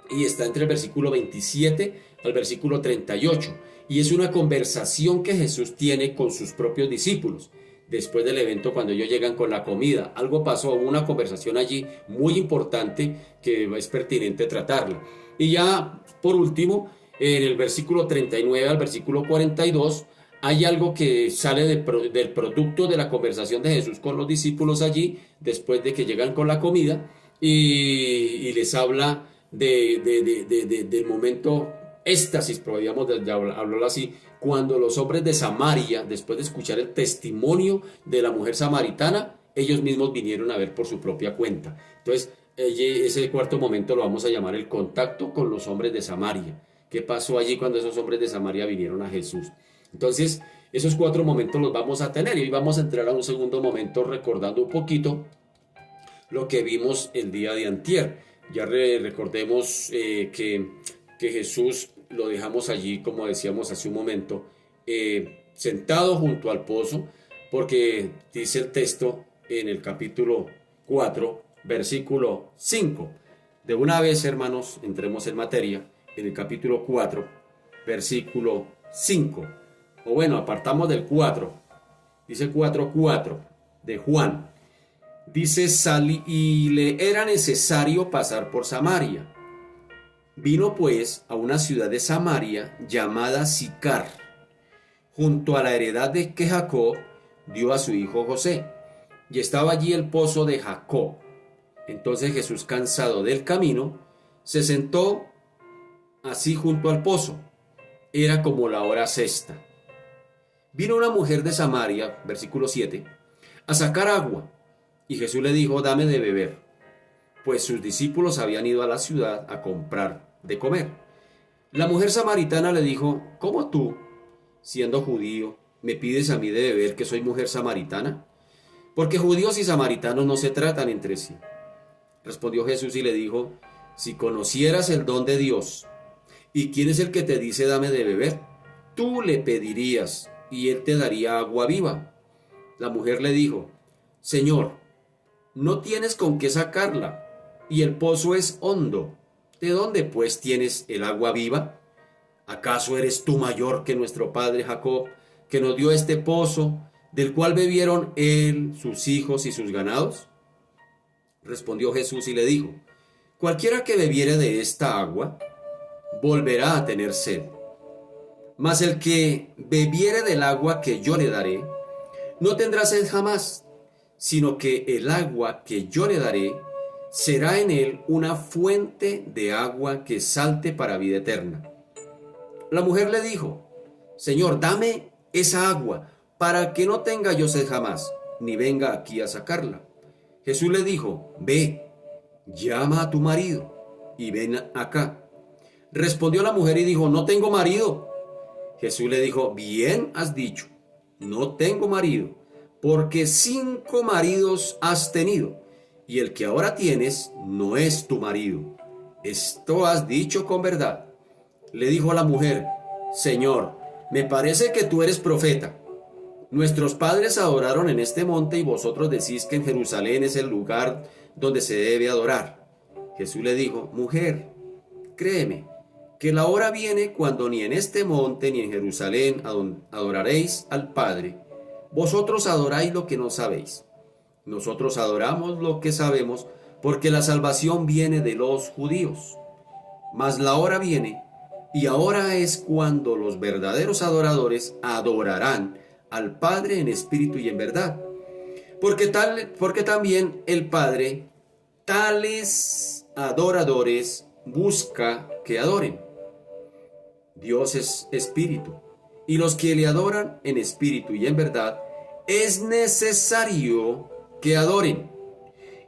y está entre el versículo 27 al versículo 38, y es una conversación que Jesús tiene con sus propios discípulos. después del evento cuando ellos llegan con la comida. Algo pasó, hubo una conversación allí muy importante que es pertinente tratarla. Y ya por último, en el versículo 39 al versículo 42, hay algo que sale del producto de la conversación de Jesús con los discípulos allí, después de que llegan con la comida, y les habla del momento éxtasis, podríamos hablarlo así, cuando los hombres de Samaria, después de escuchar el testimonio de la mujer samaritana, ellos mismos vinieron a ver por su propia cuenta. Entonces, ese cuarto momento lo vamos a llamar el contacto con los hombres de Samaria. ¿Qué pasó allí cuando esos hombres de Samaria vinieron a Jesús? Entonces, esos 4 momentos los vamos a tener y hoy vamos a entrar a un segundo momento recordando un poquito lo que vimos el día de antier. Ya recordemos que Jesús lo dejamos allí, como decíamos hace un momento, sentado junto al pozo, porque dice el texto en el capítulo 4, versículo 5. De una vez, hermanos, entremos en materia, en el capítulo 4, versículo 5. O bueno, apartamos del 4, dice 4:4 de Juan. Dice, y le era necesario pasar por Samaria. Vino pues a una ciudad de Samaria llamada Sicar, junto a la heredad de que Jacob dio a su hijo José, y estaba allí el pozo de Jacob. Entonces Jesús, cansado del camino, se sentó así junto al pozo. Era como la hora sexta. Vino una mujer de Samaria, versículo 7, a sacar agua, y Jesús le dijo, dame de beber, pues sus discípulos habían ido a la ciudad a comprar de comer. La mujer samaritana le dijo, ¿cómo tú, siendo judío, me pides a mí de beber que soy mujer samaritana? Porque judíos y samaritanos no se tratan entre sí. Respondió Jesús y le dijo, si conocieras el don de Dios, y quién es el que te dice dame de beber, tú le pedirías y él te daría agua viva. La mujer le dijo, Señor, no tienes con qué sacarla, y el pozo es hondo. ¿De dónde pues tienes el agua viva? ¿Acaso eres tú mayor que nuestro padre Jacob, que nos dio este pozo, del cual bebieron él, sus hijos y sus ganados? Respondió Jesús y le dijo, cualquiera que bebiere de esta agua, volverá a tener sed. Mas el que bebiere del agua que yo le daré, no tendrá sed jamás, sino que el agua que yo le daré será en él una fuente de agua que salte para vida eterna. La mujer le dijo, Señor, dame esa agua, para que no tenga yo sed jamás, ni venga aquí a sacarla. Jesús le dijo, ve, llama a tu marido, y ven acá. Respondió la mujer y dijo, no tengo marido. Jesús le dijo, bien has dicho, no tengo marido, porque 5 maridos has tenido, y el que ahora tienes no es tu marido. Esto has dicho con verdad. Le dijo a la mujer, Señor, me parece que tú eres profeta. Nuestros padres adoraron en este monte y vosotros decís que en Jerusalén es el lugar donde se debe adorar. Jesús le dijo, mujer, créeme, que la hora viene cuando ni en este monte ni en Jerusalén adoraréis al Padre. Vosotros adoráis lo que no sabéis. Nosotros adoramos lo que sabemos, porque la salvación viene de los judíos. Mas la hora viene, y ahora es cuando los verdaderos adoradores adorarán al Padre en espíritu y en verdad. Porque también el Padre tales adoradores busca que adoren. Dios es espíritu, y los que le adoran en espíritu y en verdad, es necesario que adoren.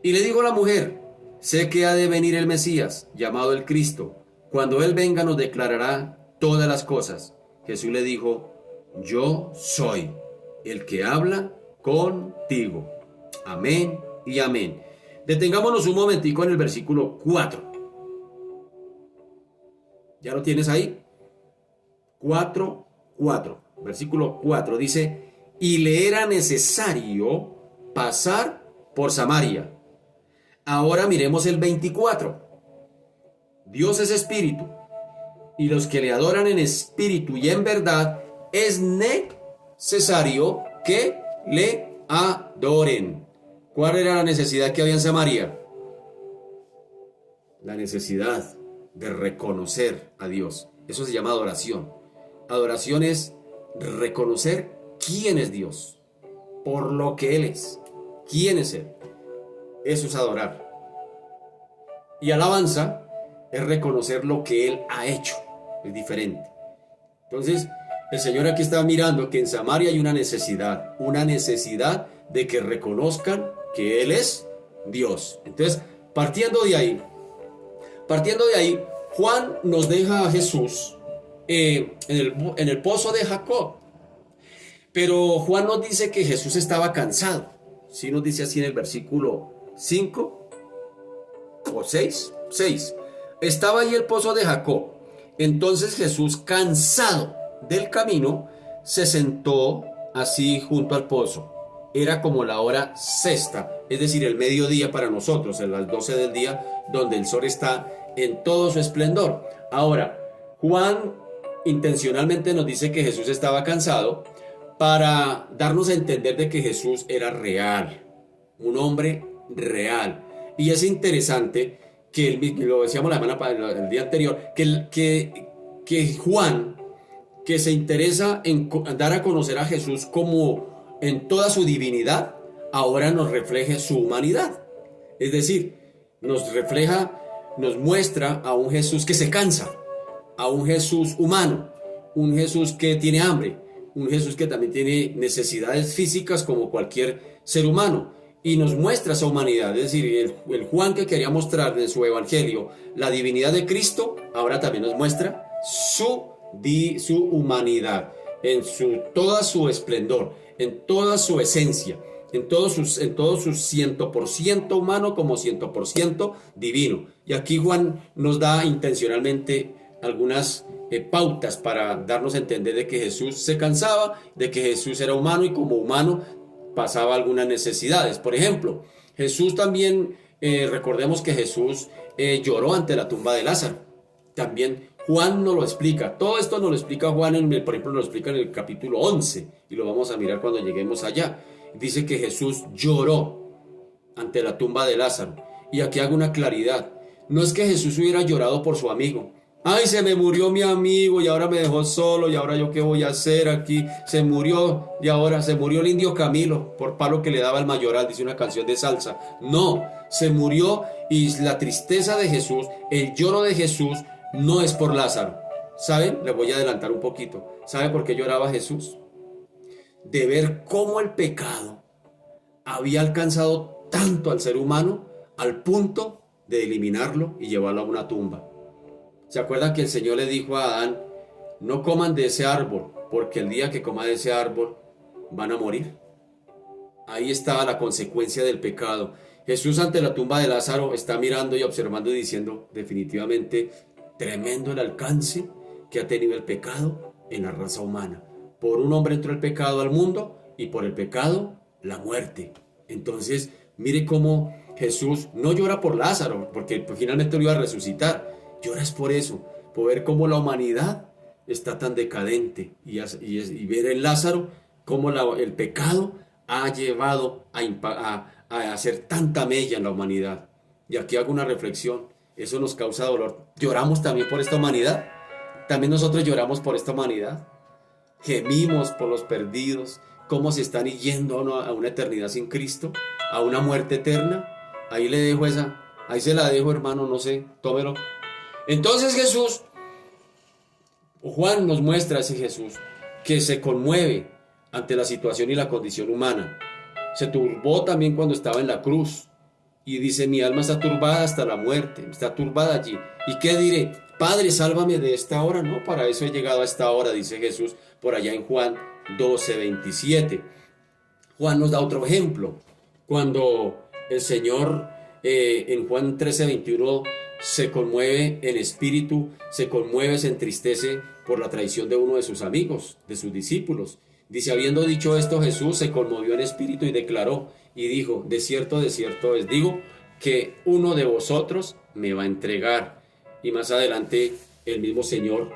Y le dijo a la mujer, sé que ha de venir el Mesías, llamado el Cristo. Cuando Él venga nos declarará todas las cosas. Jesús le dijo, yo soy el que habla contigo. Amén y amén. Detengámonos un momentico en el versículo 4. ¿Ya lo tienes ahí? 4:4. Versículo 4 dice, y le era necesario pasar por Samaria. Ahora miremos el 24. Dios es espíritu, y los que le adoran en espíritu y en verdad, es necesario que le adoren. ¿Cuál era la necesidad que había en Samaria? La necesidad de reconocer a Dios. Eso se llama adoración. Adoración es reconocer quién es Dios, por lo que Él es. ¿Quién es Él? Eso es adorar. Y alabanza es reconocer lo que Él ha hecho. Es diferente. Entonces, el Señor aquí está mirando que en Samaria hay una necesidad de que reconozcan que Él es Dios. Entonces, partiendo de ahí, Juan nos deja a Jesús en el pozo de Jacob. Pero Juan nos dice que Jesús estaba cansado. Sí nos dice así en el versículo 5 o 6. Estaba ahí el pozo de Jacob. Entonces Jesús, cansado del camino, se sentó así junto al pozo. Era como la hora sexta, es decir, el mediodía para nosotros, en las 12 del día, donde el sol está en todo su esplendor. Ahora, Juan intencionalmente nos dice que Jesús estaba cansado para darnos a entender de que Jesús era real, un hombre real. Y es interesante que lo decíamos el día anterior, que Juan, que se interesa en dar a conocer a Jesús como en toda su divinidad, ahora nos refleje su humanidad. Es decir, nos muestra a un Jesús que se cansa, a un Jesús humano, un Jesús que tiene hambre, un Jesús que también tiene necesidades físicas como cualquier ser humano, y nos muestra esa humanidad. Es decir, el Juan que quería mostrar en su evangelio la divinidad de Cristo, ahora también nos muestra su humanidad en toda su esplendor, en toda su esencia, en todos sus 100% humano como 100% divino. Y aquí Juan nos da intencionalmente algunas pautas para darnos a entender de que Jesús se cansaba, de que Jesús era humano y como humano pasaba algunas necesidades. Por ejemplo, Jesús también, recordemos que Jesús lloró ante la tumba de Lázaro. También Juan nos lo explica. Todo esto nos lo explica Juan, por ejemplo, nos lo explica en el capítulo 11 y lo vamos a mirar cuando lleguemos allá. Dice que Jesús lloró ante la tumba de Lázaro. Y aquí hago una claridad. No es que Jesús hubiera llorado por su amigo. Ay, se me murió mi amigo y ahora me dejó solo y ahora yo qué voy a hacer aquí. Se murió y ahora se murió el indio Camilo por palo que le daba el mayoral, dice una canción de salsa. No, se murió, y la tristeza de Jesús, el lloro de Jesús no es por Lázaro. ¿Saben? Les voy a adelantar un poquito. ¿Sabe por qué lloraba Jesús? De ver cómo el pecado había alcanzado tanto al ser humano al punto de eliminarlo y llevarlo a una tumba. ¿Se acuerdan que el Señor le dijo a Adán: no coman de ese árbol, porque el día que coman de ese árbol van a morir? Ahí estaba la consecuencia del pecado. Jesús ante la tumba de Lázaro está mirando y observando y diciendo: definitivamente tremendo el alcance que ha tenido el pecado en la raza humana. Por un hombre entró el pecado al mundo y por el pecado la muerte. Entonces, mire cómo Jesús no llora por Lázaro, porque finalmente lo iba a resucitar. Llora es por eso, por ver cómo la humanidad está tan decadente y ver en Lázaro cómo el pecado ha llevado a hacer tanta mella en la humanidad. Y aquí hago una reflexión: eso nos causa dolor. ¿Lloramos también por esta humanidad? ¿También nosotros lloramos por esta humanidad? Gemimos por los perdidos, cómo se están yendo a una eternidad sin Cristo, a una muerte eterna. Ahí le dejo ahí se la dejo, hermano, no sé, tómelo. Entonces Juan nos muestra a ese Jesús que se conmueve ante la situación y la condición humana. Se turbó también cuando estaba en la cruz y dice: mi alma está turbada hasta la muerte, está turbada allí. ¿Y qué diré? Padre, sálvame de esta hora. No, para eso he llegado a esta hora, dice Jesús por allá en Juan 12:27. Juan nos da otro ejemplo cuando el Señor en Juan 13:21 se conmueve en espíritu, se conmueve, se entristece por la traición de uno de sus amigos, de sus discípulos. Dice: habiendo dicho esto, Jesús se conmovió en espíritu y declaró y dijo: de cierto os digo que uno de vosotros me va a entregar. Y más adelante el mismo Señor,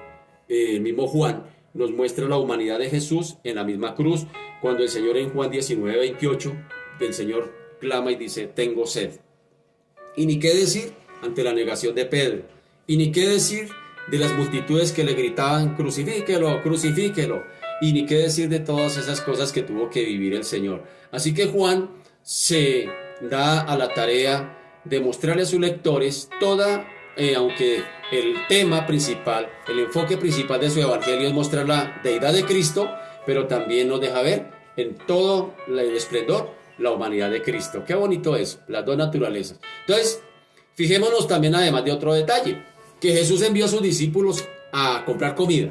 el mismo Juan, nos muestra la humanidad de Jesús en la misma cruz, cuando el Señor en Juan 19:28, el Señor clama y dice, tengo sed. Y ni qué decir ante la negación de Pedro, y ni qué decir de las multitudes que le gritaban, crucifíquelo, crucifíquelo, y ni qué decir de todas esas cosas que tuvo que vivir el Señor. Así que Juan se da a la tarea de mostrarle a sus lectores toda, aunque el tema principal, el enfoque principal de su evangelio es mostrar la deidad de Cristo, pero también nos deja ver en todo el esplendor la humanidad de Cristo. Qué bonito es, las dos naturalezas. Entonces, fijémonos también además de otro detalle, que Jesús envió a sus discípulos a comprar comida.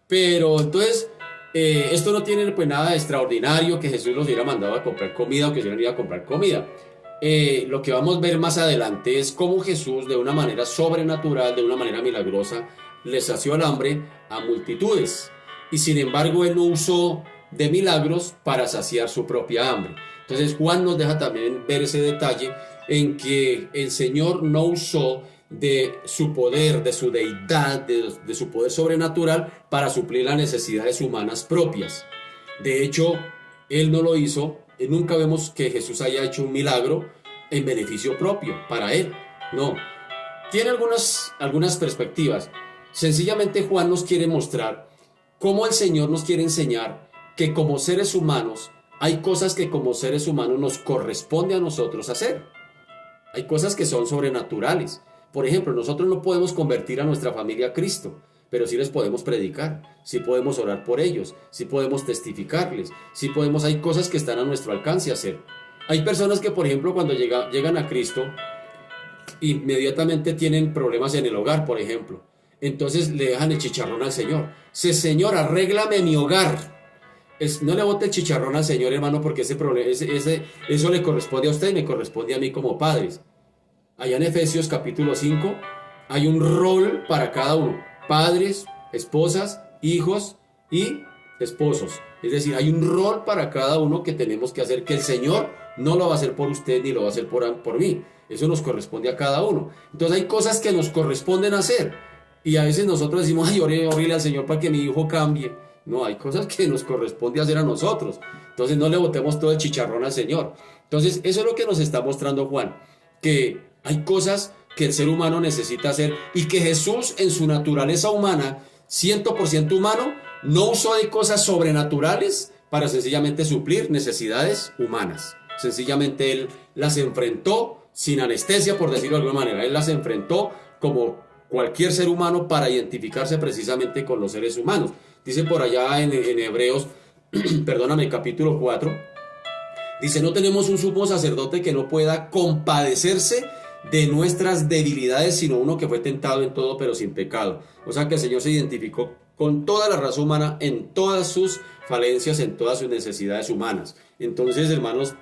Pero entonces, esto no tiene pues nada de extraordinario que Jesús los hubiera mandado a comprar comida o que se hubieran ido a comprar comida. Lo que vamos a ver más adelante es cómo Jesús, de una manera sobrenatural, de una manera milagrosa, les sació el hambre a multitudes. Y sin embargo, Él no usó de milagros para saciar su propia hambre. Entonces, Juan nos deja también ver ese detalle en que el Señor no usó de su poder, de su deidad, de su poder sobrenatural para suplir las necesidades humanas propias. De hecho, Él no lo hizo. Nunca vemos que Jesús haya hecho un milagro en beneficio propio para Él. No. Tiene algunas perspectivas. Sencillamente Juan nos quiere mostrar cómo el Señor nos quiere enseñar que como seres humanos hay cosas que como seres humanos nos corresponde a nosotros hacer. Hay cosas que son sobrenaturales. Por ejemplo, nosotros no podemos convertir a nuestra familia a Cristo, pero sí les podemos predicar, sí podemos orar por ellos, sí podemos testificarles, hay cosas que están a nuestro alcance hacer. Hay personas que, por ejemplo, cuando llegan a Cristo, inmediatamente tienen problemas en el hogar, por ejemplo. Entonces le dejan el chicharrón al Señor. Señor, arréglame mi hogar. No le bote el chicharrón al Señor, hermano, porque eso le corresponde a usted y me corresponde a mí como padres. Allá en Efesios capítulo 5 hay un rol para cada uno. Padres, esposas, hijos y esposos. Es decir, hay un rol para cada uno que tenemos que hacer, que el Señor no lo va a hacer por usted ni lo va a hacer por mí. Eso nos corresponde a cada uno. Entonces hay cosas que nos corresponden hacer. Y a veces nosotros decimos, ay, órale al Señor para que mi hijo cambie. No, hay cosas que nos corresponde hacer a nosotros. Entonces no le botemos todo el chicharrón al Señor. Entonces eso es lo que nos está mostrando Juan, que hay cosas que el ser humano necesita hacer y que Jesús en su naturaleza humana, 100% humano, no usó de cosas sobrenaturales para sencillamente suplir necesidades humanas. Sencillamente Él las enfrentó sin anestesia, por decirlo de alguna manera. Él las enfrentó como cualquier ser humano para identificarse precisamente con los seres humanos. Dice por allá en Hebreos, perdóname, capítulo 4, dice, no tenemos un sumo sacerdote que no pueda compadecerse de nuestras debilidades, sino uno que fue tentado en todo pero sin pecado. O sea que el Señor se identificó con toda la raza humana en todas sus falencias, en todas sus necesidades humanas. Entonces, hermanos,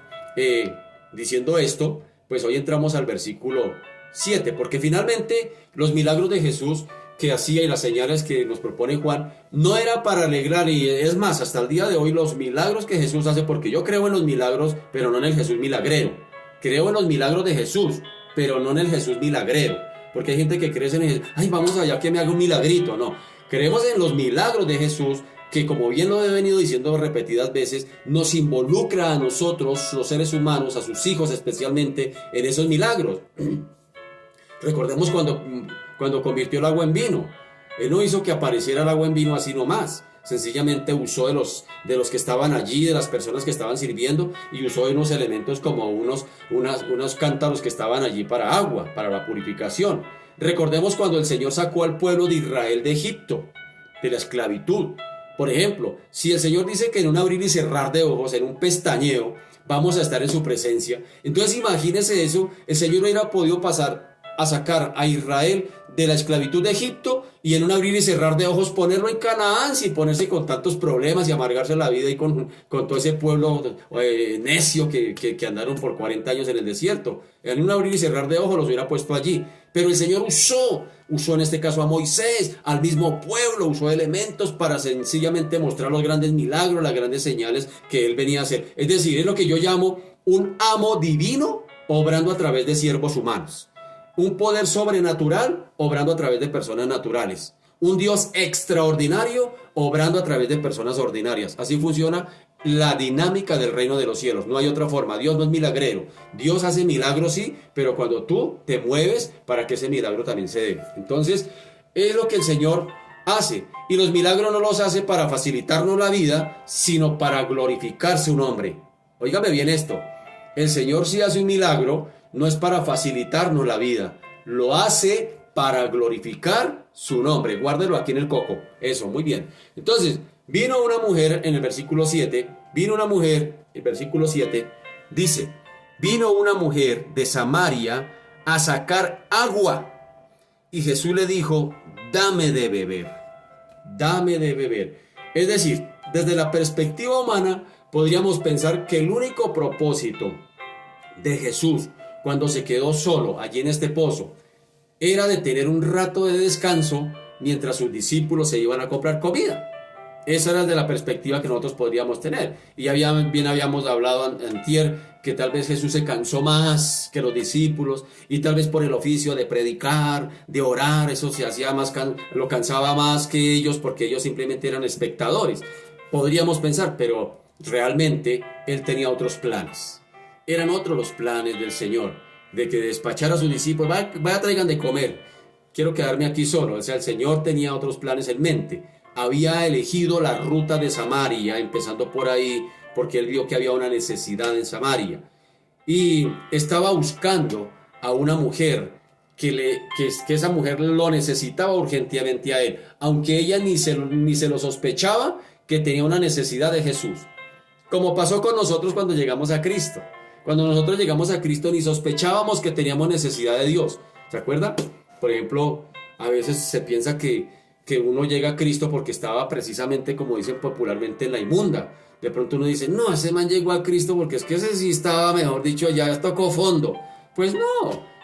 diciendo esto, pues hoy entramos al versículo 7, porque finalmente los milagros de Jesús que hacía y las señales que nos propone Juan no era para alegrar, y es más, hasta el día de hoy los milagros que Jesús hace, porque yo creo en los milagros, pero no en el Jesús milagrero. Creo en los milagros de Jesús, pero no en el Jesús milagrero, porque hay gente que cree en el, ay, vamos allá que me haga un milagrito. No, creemos en los milagros de Jesús, que como bien lo he venido diciendo repetidas veces, nos involucra a nosotros, los seres humanos, a sus hijos especialmente, en esos milagros. Recordemos cuando convirtió el agua en vino. Él no hizo que apareciera el agua en vino así nomás. Sencillamente usó de los que estaban allí, de las personas que estaban sirviendo, y usó de unos elementos como unos cántaros que estaban allí para agua, para la purificación. Recordemos cuando el Señor sacó al pueblo de Israel de Egipto, de la esclavitud. Por ejemplo, si el Señor dice que en un abrir y cerrar de ojos, en un pestañeo, vamos a estar en su presencia, entonces imagínese eso, el Señor hubiera podido pasar a sacar a Israel de la esclavitud de Egipto y en un abrir y cerrar de ojos ponerlo en Canaán sin ponerse con tantos problemas y amargarse la vida y con todo ese pueblo necio que andaron por 40 años en el desierto. En un abrir y cerrar de ojos los hubiera puesto allí. Pero el Señor usó en este caso a Moisés, al mismo pueblo, usó elementos para sencillamente mostrar los grandes milagros, las grandes señales que él venía a hacer. Es decir, es lo que yo llamo un amo divino obrando a través de siervos humanos. Un poder sobrenatural obrando a través de personas naturales. un Dios extraordinario obrando a través de personas ordinarias. Así funciona la dinámica del reino de los cielos. No hay otra forma. Dios no es milagrero. Dios hace milagros, sí, pero cuando tú te mueves para que ese milagro también se dé. Entonces, es lo que el Señor hace. Y los milagros no los hace para facilitarnos la vida, sino para glorificar su nombre. Óigame bien esto. El Señor, si hace un milagro, no es para facilitarnos la vida. Lo hace para glorificar su nombre. Guárdelo aquí en el coco. Eso, muy bien. Entonces, vino una mujer en el versículo 7. Vino una mujer, el versículo 7 dice: vino una mujer de Samaria a sacar agua. Y Jesús le dijo: dame de beber. Dame de beber. Es decir, desde la perspectiva humana, podríamos pensar que el único propósito de Jesús cuando se quedó solo allí en este pozo era de tener un rato de descanso mientras sus discípulos se iban a comprar comida. Esa era de la perspectiva que nosotros podríamos tener. Y bien habíamos hablado antier que tal vez Jesús se cansó más que los discípulos y tal vez por el oficio de predicar, de orar, eso se hacía más, lo cansaba más que ellos porque ellos simplemente eran espectadores. Podríamos pensar, pero realmente Él tenía otros planes. Eran otros los planes del Señor, de que despachara a sus discípulos: vaya, traigan de comer, quiero quedarme aquí solo. O sea, el Señor tenía otros planes en mente. Había elegido la ruta de Samaria, empezando por ahí, porque Él vio que había una necesidad en Samaria. Y estaba buscando a una mujer que esa mujer lo necesitaba urgentemente a Él, aunque ella ni se lo sospechaba que tenía una necesidad de Jesús. Como pasó con nosotros cuando llegamos a Cristo. Cuando nosotros llegamos a Cristo ni sospechábamos que teníamos necesidad de Dios. ¿Se acuerda? Por ejemplo, a veces se piensa que uno llega a Cristo porque estaba precisamente, como dicen popularmente, en la inmunda. De pronto uno dice: no, ese man llegó a Cristo porque es que ese sí estaba, mejor dicho, ya tocó fondo. Pues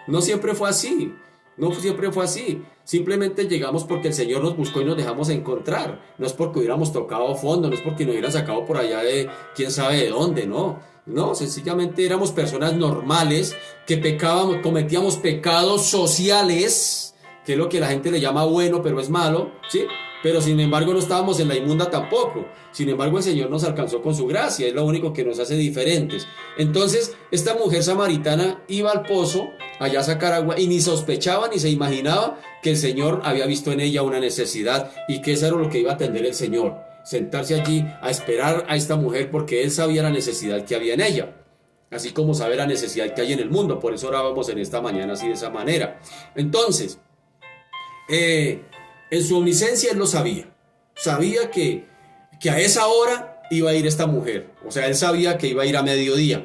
no siempre fue así. No siempre fue así. Simplemente llegamos porque el Señor nos buscó y nos dejamos encontrar. No es porque hubiéramos tocado fondo, no es porque nos hubieran sacado por allá de quién sabe de dónde, no. No, sencillamente éramos personas normales que pecábamos, cometíamos pecados sociales, que es lo que la gente le llama bueno, pero es malo, ¿sí? Pero sin embargo no estábamos en la inmunda tampoco. Sin embargo el Señor nos alcanzó con su gracia, es lo único que nos hace diferentes. Entonces esta mujer samaritana iba al pozo allá a sacar agua y ni sospechaba ni se imaginaba que el Señor había visto en ella una necesidad y que eso era lo que iba a atender el Señor. Sentarse allí a esperar a esta mujer porque Él sabía la necesidad que había en ella. Así como sabe la necesidad que hay en el mundo. Por eso orábamos en esta mañana así de esa manera. Entonces, en su omnisciencia Él lo sabía. Sabía que a esa hora iba a ir esta mujer. O sea, Él sabía que iba a ir a mediodía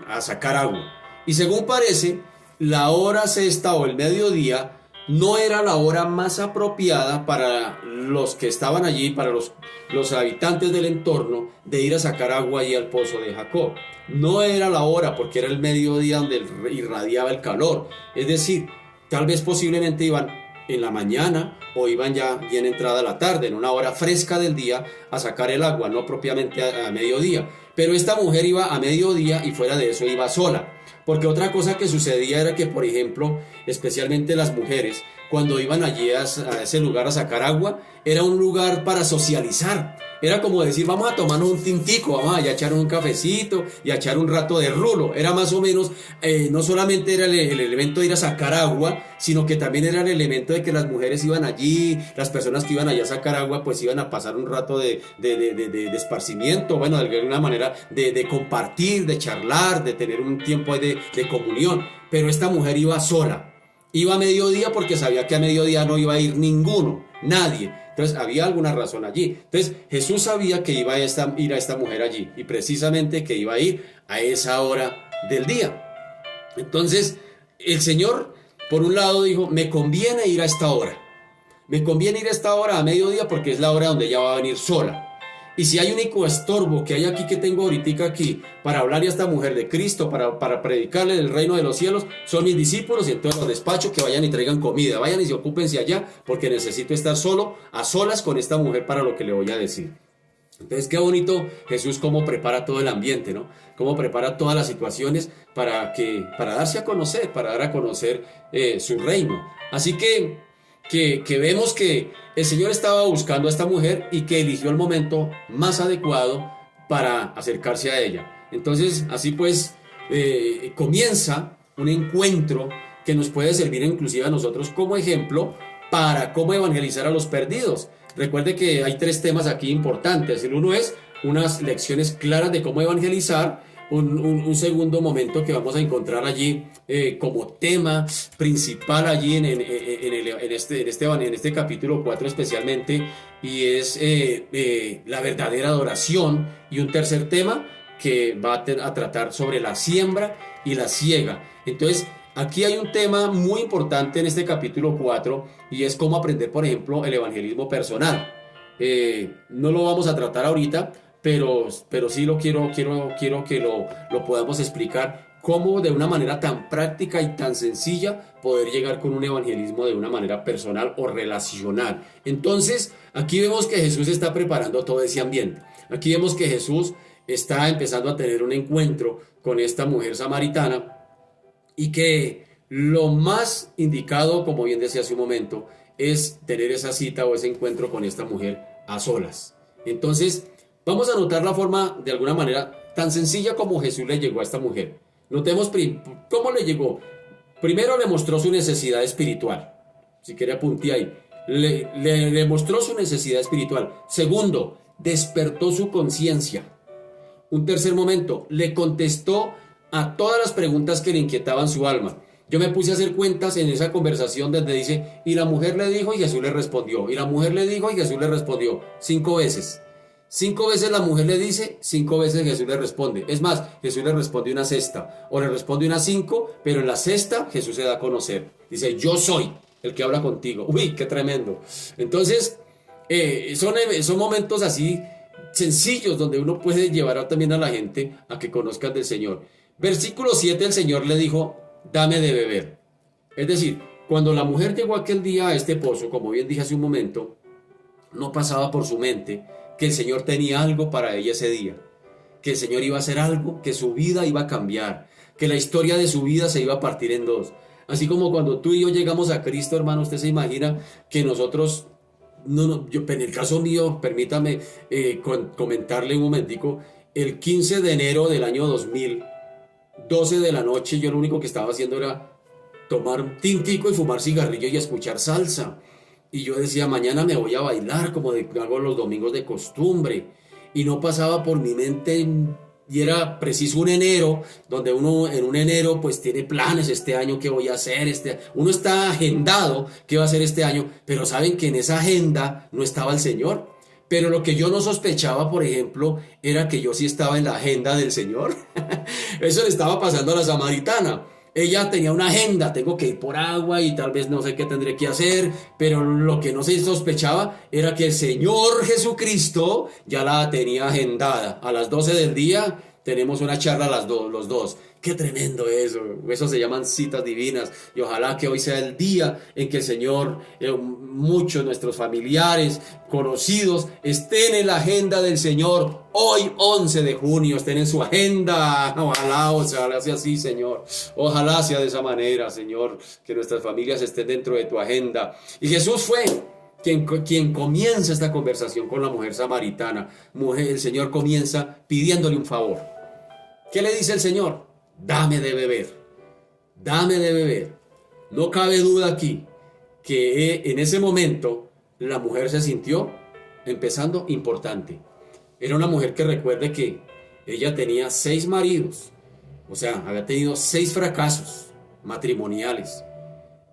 a sacar agua. Y según parece, la hora sexta o el mediodía no era la hora más apropiada para los que estaban allí, para los habitantes del entorno, de ir a sacar agua allí al pozo de Jacob. No era la hora porque era el mediodía donde irradiaba el calor. Es decir, tal vez posiblemente iban en la mañana o iban ya bien entrada la tarde, en una hora fresca del día, a sacar el agua, no propiamente a mediodía. Pero esta mujer iba a mediodía y fuera de eso iba sola. Porque otra cosa que sucedía era que, por ejemplo, especialmente las mujeres, cuando iban allí a ese lugar a sacar agua, era un lugar para socializar. Era como decir: vamos a tomarnos un tintico, vamos a echar un cafecito y a echar un rato de rulo. Era más o menos, no solamente era el elemento de ir a sacar agua, sino que también era el elemento de que las mujeres iban allí, las personas que iban allá a sacar agua, pues iban a pasar un rato de esparcimiento, bueno, de alguna manera de compartir, de charlar, de tener un tiempo de comunión. Pero esta mujer iba sola. Iba a mediodía porque sabía que a mediodía no iba a ir ninguno, nadie. Entonces había alguna razón allí. Entonces Jesús sabía que iba a ir a esta mujer allí y precisamente que iba a ir a esa hora del día. Entonces el Señor, por un lado, dijo: me conviene ir a esta hora. Me conviene ir a esta hora a mediodía porque es la hora donde ella va a venir sola. Y si hay un único estorbo que hay aquí, que tengo ahorita aquí, para hablarle a esta mujer de Cristo, para predicarle del reino de los cielos, son mis discípulos, y entonces los despacho que vayan y traigan comida, vayan y se ocúpense allá, porque necesito estar solo, a solas con esta mujer para lo que le voy a decir. Entonces qué bonito Jesús cómo prepara todo el ambiente, ¿no? Cómo prepara todas las situaciones para darse a conocer, para dar a conocer su reino. Así que que vemos que el Señor estaba buscando a esta mujer y que eligió el momento más adecuado para acercarse a ella. Entonces, así pues, comienza un encuentro que nos puede servir inclusive a nosotros como ejemplo para cómo evangelizar a los perdidos. Recuerde que hay tres temas aquí importantes. El uno es unas lecciones claras de cómo evangelizar. Un segundo momento que vamos a encontrar allí como tema principal allí en este capítulo 4 especialmente, y es la verdadera adoración. Y un tercer tema que va a tratar sobre la siembra y la siega. Entonces, aquí hay un tema muy importante en este capítulo 4 y es cómo aprender, por ejemplo, el evangelismo personal. No lo vamos a tratar ahorita, pero sí quiero que lo podamos explicar cómo de una manera tan práctica y tan sencilla poder llegar con un evangelismo de una manera personal o relacional. Entonces, aquí vemos que Jesús está preparando todo ese ambiente. Aquí vemos que Jesús está empezando a tener un encuentro con esta mujer samaritana y que lo más indicado, como bien decía hace un momento, es tener esa cita o ese encuentro con esta mujer a solas. Entonces, vamos a notar la forma de alguna manera tan sencilla como Jesús le llegó a esta mujer. Notemos cómo le llegó. Primero le mostró su necesidad espiritual. Si quiere apunte ahí. Le mostró su necesidad espiritual. Segundo, despertó su conciencia. Un tercer momento, le contestó a todas las preguntas que le inquietaban su alma. Yo me puse a hacer cuentas en esa conversación donde dice, y la mujer le dijo y Jesús le respondió. Y la mujer le dijo y Jesús le respondió. 5 veces. 5 veces la mujer le dice, 5 veces Jesús le responde. Es más, Jesús le responde una sexta, o le responde una 5, pero en la sexta Jesús se da a conocer. Dice, yo soy el que habla contigo. Uy, qué tremendo. Entonces, son momentos así sencillos donde uno puede llevar también a la gente a que conozcan del Señor. Versículo 7, el Señor le dijo, dame de beber. Es decir, cuando la mujer llegó aquel día a este pozo, como bien dije hace un momento, no pasaba por su mente que el Señor tenía algo para ella ese día, que el Señor iba a hacer algo, que su vida iba a cambiar, que la historia de su vida se iba a partir en dos. Así como cuando tú y yo llegamos a Cristo, hermano, usted se imagina que nosotros, yo, en el caso mío, permítame comentarle un momentico, el 15 de enero del año 2000, 12 de la noche, yo lo único que estaba haciendo era tomar un tintico y fumar cigarrillo y escuchar salsa. Y yo decía, mañana me voy a bailar como hago los domingos de costumbre. Y no pasaba por mi mente, y era preciso un enero, donde uno en un enero pues tiene planes, este año qué voy a hacer, uno está agendado qué va a hacer este año, pero saben que en esa agenda no estaba el Señor. Pero lo que yo no sospechaba, por ejemplo, era que yo sí estaba en la agenda del Señor. Eso le estaba pasando a la samaritana. Ella tenía una agenda, tengo que ir por agua y tal vez no sé qué tendré que hacer, pero lo que no se sospechaba era que el Señor Jesucristo ya la tenía agendada. A las 12 del día tenemos una charla los dos. Qué tremendo eso. Eso se llaman citas divinas. Y ojalá que hoy sea el día en que el Señor, muchos de nuestros familiares, conocidos, estén en la agenda del Señor. Hoy 11 de junio estén en su agenda. Ojalá sea así, Señor. Ojalá sea de esa manera, Señor, que nuestras familias estén dentro de tu agenda. Y Jesús fue quien comienza esta conversación con la mujer samaritana. El Señor comienza pidiéndole un favor. ¿Qué le dice el Señor? Dame de beber, dame de beber. No cabe duda aquí que en ese momento la mujer se sintió, empezando, importante. Era una mujer que recuerde que ella tenía 6 maridos, o sea, había tenido 6 fracasos matrimoniales.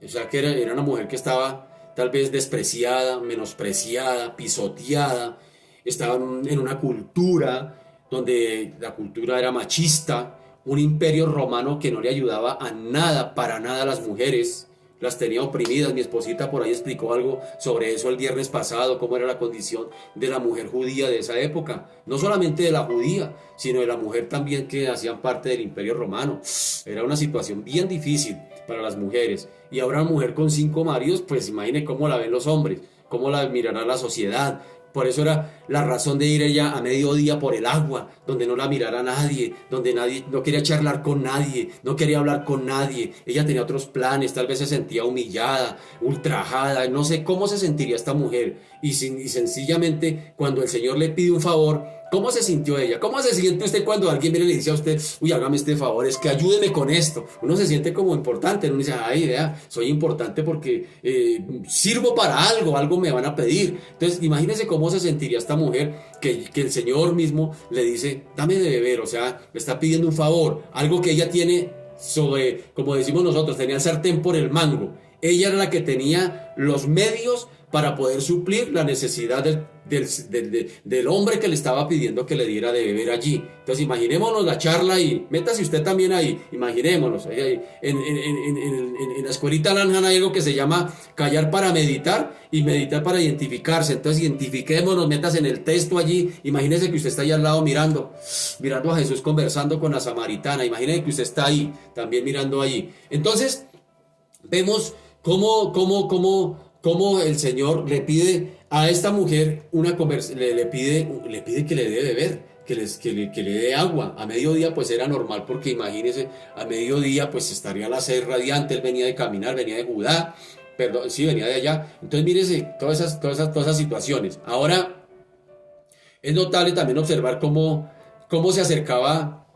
O sea, que era una mujer que estaba tal vez despreciada, menospreciada, pisoteada. Estaba en una cultura donde la cultura era machista, un imperio romano que no le ayudaba a nada, para nada a las mujeres, las tenía oprimidas. Mi esposita por ahí explicó algo sobre eso el viernes pasado, cómo era la condición de la mujer judía de esa época, no solamente de la judía, sino de la mujer también que hacían parte del imperio romano. Era una situación bien difícil para las mujeres, y ahora una mujer con 5 maridos, pues imagine cómo la ven los hombres, cómo la mirará la sociedad, Por eso era la razón de ir ella a mediodía por el agua, donde no la mirara nadie, donde nadie, no quería charlar con nadie, no quería hablar con nadie. Ella tenía otros planes, tal vez se sentía humillada, ultrajada, no sé cómo se sentiría esta mujer. Y sencillamente, cuando el Señor le pide un favor, ¿cómo se sintió ella? ¿Cómo se siente usted cuando alguien viene y le dice a usted, uy, hágame este favor, es que ayúdeme con esto? Uno se siente como importante, uno dice, ay, vea, soy importante porque sirvo para algo, algo me van a pedir. Entonces, imagínense cómo se sentiría esta mujer que el Señor mismo le dice, dame de beber, o sea, le está pidiendo un favor, algo que ella tiene sobre, como decimos nosotros, tenía el sartén por el mango. Ella era la que tenía los medios para poder suplir la necesidad del hombre que le estaba pidiendo que le diera de beber allí. Entonces imaginémonos la charla y métase usted también ahí, imaginémonos. En la escuelita Lanjan hay algo que se llama callar para meditar y meditar para identificarse. Entonces identifiquémonos, métase en el texto allí, imagínese que usted está ahí al lado mirando a Jesús conversando con la samaritana, imagínese que usted está ahí también mirando allí. Entonces vemos cómo el Señor le pide a esta mujer una conversación, le pide que le dé de beber, que le dé agua. A mediodía pues era normal, porque imagínese, a mediodía pues estaría la sed radiante, él venía de caminar, venía de Judá, perdón, sí, venía de allá. Entonces mírese todas esas situaciones. Ahora es notable también observar cómo se acercaba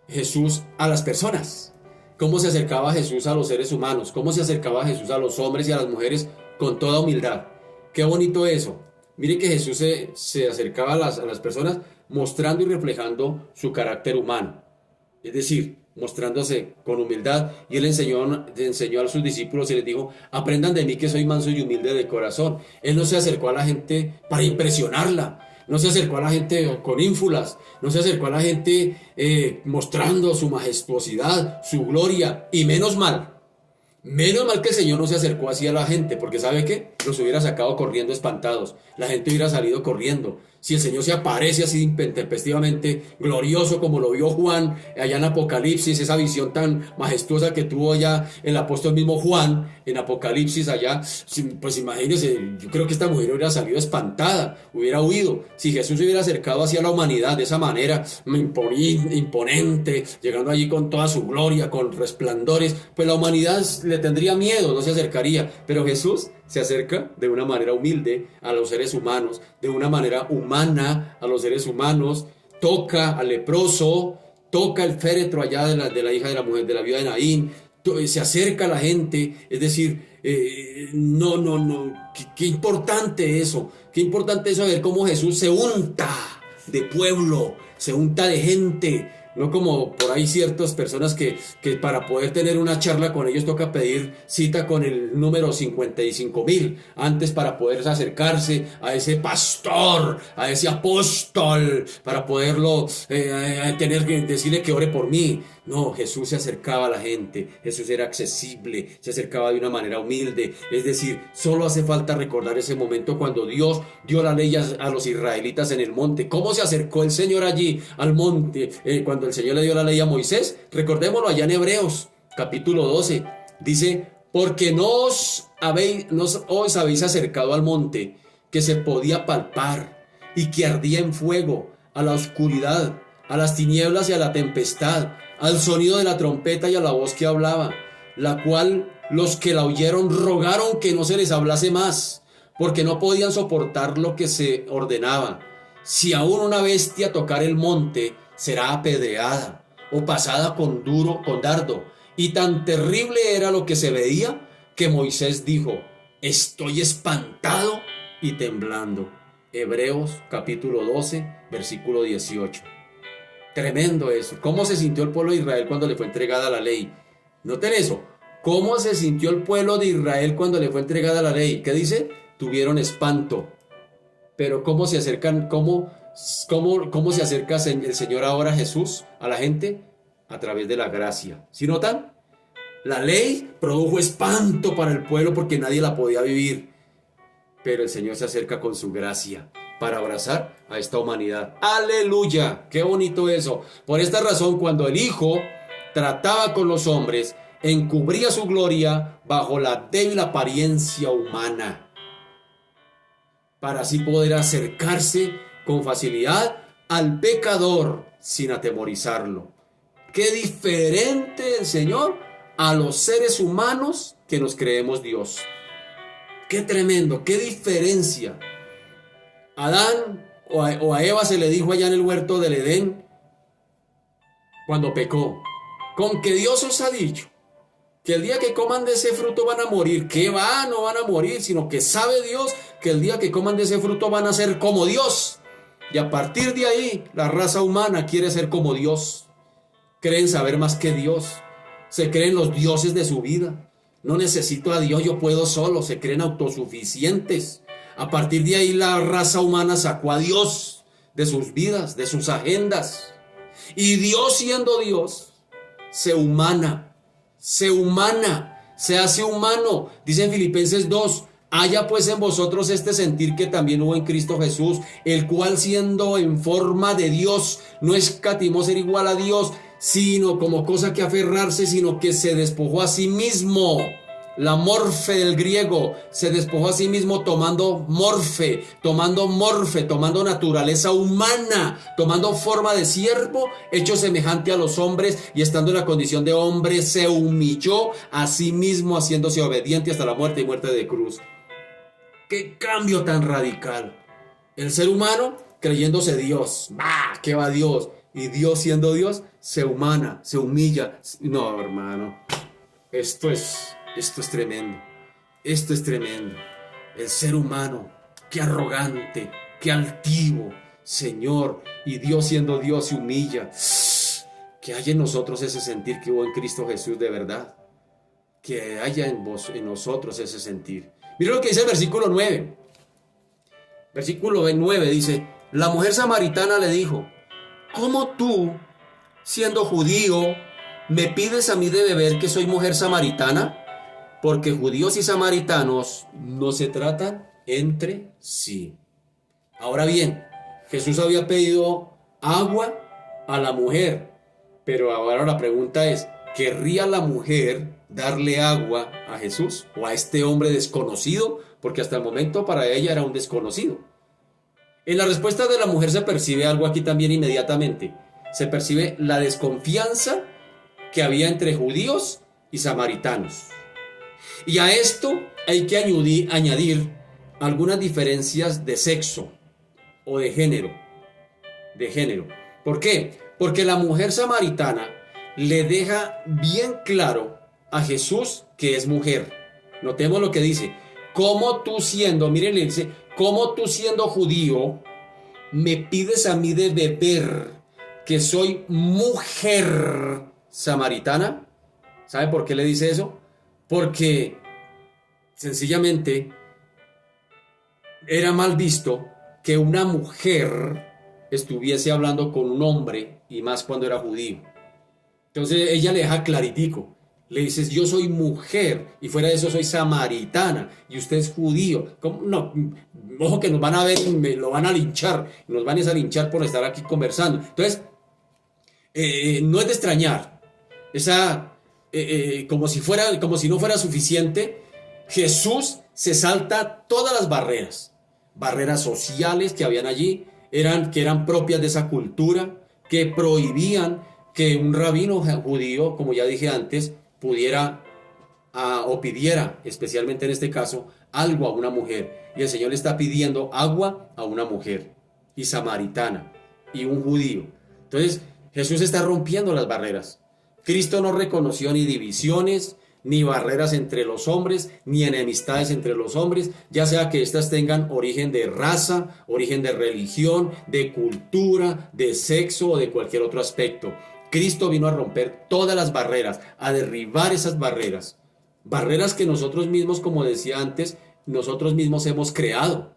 Jesús a las personas, cómo se acercaba Jesús a los seres humanos, cómo se acercaba Jesús a los hombres y a las mujeres con toda humildad. Qué bonito eso. Mire que Jesús se acercaba a las personas mostrando y reflejando su carácter humano, es decir, mostrándose con humildad. Y él enseñó a sus discípulos y les dijo, aprendan de mí que soy manso y humilde de corazón. Él no se acercó a la gente para impresionarla, no se acercó a la gente con ínfulas, no se acercó a la gente mostrando su majestuosidad, su gloria. Y menos mal que el Señor no se acercó así a la gente, porque ¿sabe qué? Los hubiera sacado corriendo espantados, la gente hubiera salido corriendo. Si el Señor se aparece así intempestivamente, glorioso como lo vio Juan allá en Apocalipsis, esa visión tan majestuosa que tuvo allá el apóstol mismo Juan en Apocalipsis allá, pues imagínense, yo creo que esta mujer hubiera salido espantada, hubiera huido. Si Jesús se hubiera acercado hacia la humanidad de esa manera imponente, llegando allí con toda su gloria, con resplandores, pues la humanidad le tendría miedo, no se acercaría. Pero Jesús se acerca de una manera humilde a los seres humanos, de una manera humana a los seres humanos, toca al leproso, toca el féretro allá de la hija de la mujer, de la viuda de Naín, se acerca a la gente, es decir, qué importante eso, ver cómo Jesús se unta de pueblo, se unta de gente. No como por ahí ciertas personas que para poder tener una charla con ellos toca pedir cita con el número 55.000 antes para poder acercarse a ese pastor, a ese apóstol, para poderlo tener que decirle que ore por mí. No, Jesús se acercaba a la gente, Jesús era accesible, se acercaba de una manera humilde. Es decir, solo hace falta recordar ese momento cuando Dios dio la ley a los israelitas en el monte. ¿Cómo se acercó el Señor allí al monte cuando el Señor le dio la ley a Moisés? Recordémoslo allá en Hebreos capítulo 12. Dice, porque no os habéis acercado al monte que se podía palpar y que ardía en fuego, a la oscuridad, a las tinieblas y a la tempestad, al sonido de la trompeta y a la voz que hablaba, la cual los que la oyeron rogaron que no se les hablase más, porque no podían soportar lo que se ordenaba. Si aún una bestia tocar el monte, será apedreada o pasada con dardo. Y tan terrible era lo que se veía que Moisés dijo, estoy espantado y temblando. Hebreos capítulo 12, versículo 18. Tremendo eso. ¿Cómo se sintió el pueblo de Israel cuando le fue entregada la ley? Noten eso. ¿Cómo se sintió el pueblo de Israel cuando le fue entregada la ley? ¿Qué dice? Tuvieron espanto. Pero ¿cómo se acercan? ¿Cómo se acerca el Señor ahora, Jesús, a la gente? A través de la gracia. ¿Sí notan? La ley produjo espanto para el pueblo porque nadie la podía vivir. Pero el Señor se acerca con su gracia para abrazar a esta humanidad. ¡Aleluya! ¡Qué bonito eso! Por esta razón, cuando el Hijo trataba con los hombres, encubría su gloria bajo la débil apariencia humana. para así poder acercarse con facilidad al pecador sin atemorizarlo. Qué diferente el Señor a los seres humanos que nos creemos Dios. Qué tremendo, qué diferencia. Adán o a Eva se le dijo allá en el huerto del Edén cuando pecó, con que Dios os ha dicho que el día que coman de ese fruto van a morir. ¿Qué va? No van a morir, sino que sabe Dios que el día que coman de ese fruto van a ser como Dios. Y a partir de ahí, la raza humana quiere ser como Dios. Creen saber más que Dios. Se creen los dioses de su vida. No necesito a Dios, yo puedo solo. Se creen autosuficientes. A partir de ahí, la raza humana sacó a Dios de sus vidas, de sus agendas. Y Dios, siendo Dios, se hace humano. Dice en Filipenses 2, haya pues en vosotros este sentir que también hubo en Cristo Jesús, el cual siendo en forma de Dios, no escatimó ser igual a Dios, sino como cosa que aferrarse, sino que se despojó a sí mismo. La morfe del griego, se despojó a sí mismo tomando naturaleza humana, tomando forma de siervo, hecho semejante a los hombres, y estando en la condición de hombre, se humilló a sí mismo, haciéndose obediente hasta la muerte y muerte de cruz. ¡Qué cambio tan radical! El ser humano creyéndose Dios. ¡Bah! ¿Qué va Dios? Y Dios siendo Dios, se humilla. No, hermano. Esto es tremendo. Esto es tremendo. El ser humano, qué arrogante, qué altivo. Señor, y Dios siendo Dios se humilla. Que haya en nosotros ese sentir que hubo en Cristo Jesús de verdad. Que haya en nosotros ese sentir. Mira lo que dice el versículo 9. Versículo 9 dice: la mujer samaritana le dijo: ¿cómo tú, siendo judío, me pides a mí de beber que soy mujer samaritana? Porque judíos y samaritanos no se tratan entre sí. Ahora bien, Jesús había pedido agua a la mujer, pero ahora la pregunta es, ¿querría la mujer darle agua a Jesús o a este hombre desconocido? Porque hasta el momento para ella era un desconocido. En la respuesta de la mujer se percibe algo aquí también inmediatamente. Se percibe la desconfianza que había entre judíos y samaritanos. Y a esto hay que añadir algunas diferencias de sexo o de género. ¿Por qué? Porque la mujer samaritana le deja bien claro a Jesús que es mujer. Notemos lo que dice. ¿Cómo tú siendo, miren, le dice, cómo tú siendo judío me pides a mí de beber que soy mujer samaritana? ¿Sabe por qué le dice eso? Porque sencillamente era mal visto que una mujer estuviese hablando con un hombre, y más cuando era judío. Entonces ella le deja claritico. Le dices, yo soy mujer, y fuera de eso soy samaritana, y usted es judío. ¿Cómo? No, ojo que nos van a ver y lo van a linchar, nos van a linchar por estar aquí conversando. Entonces, no es de extrañar, como si no fuera suficiente, Jesús se salta todas las barreras sociales que habían allí, que eran propias de esa cultura, que prohibían que un rabino judío, como ya dije antes, pudiera o pidiera, especialmente en este caso, algo a una mujer. Y el Señor le está pidiendo agua a una mujer, y samaritana, y un judío. Entonces, Jesús está rompiendo las barreras. Cristo no reconoció ni divisiones, ni barreras entre los hombres, ni enemistades entre los hombres, ya sea que éstas tengan origen de raza, origen de religión, de cultura, de sexo o de cualquier otro aspecto. Cristo vino a romper todas las barreras, a derribar esas barreras. Barreras que nosotros mismos, como decía antes, nosotros mismos hemos creado.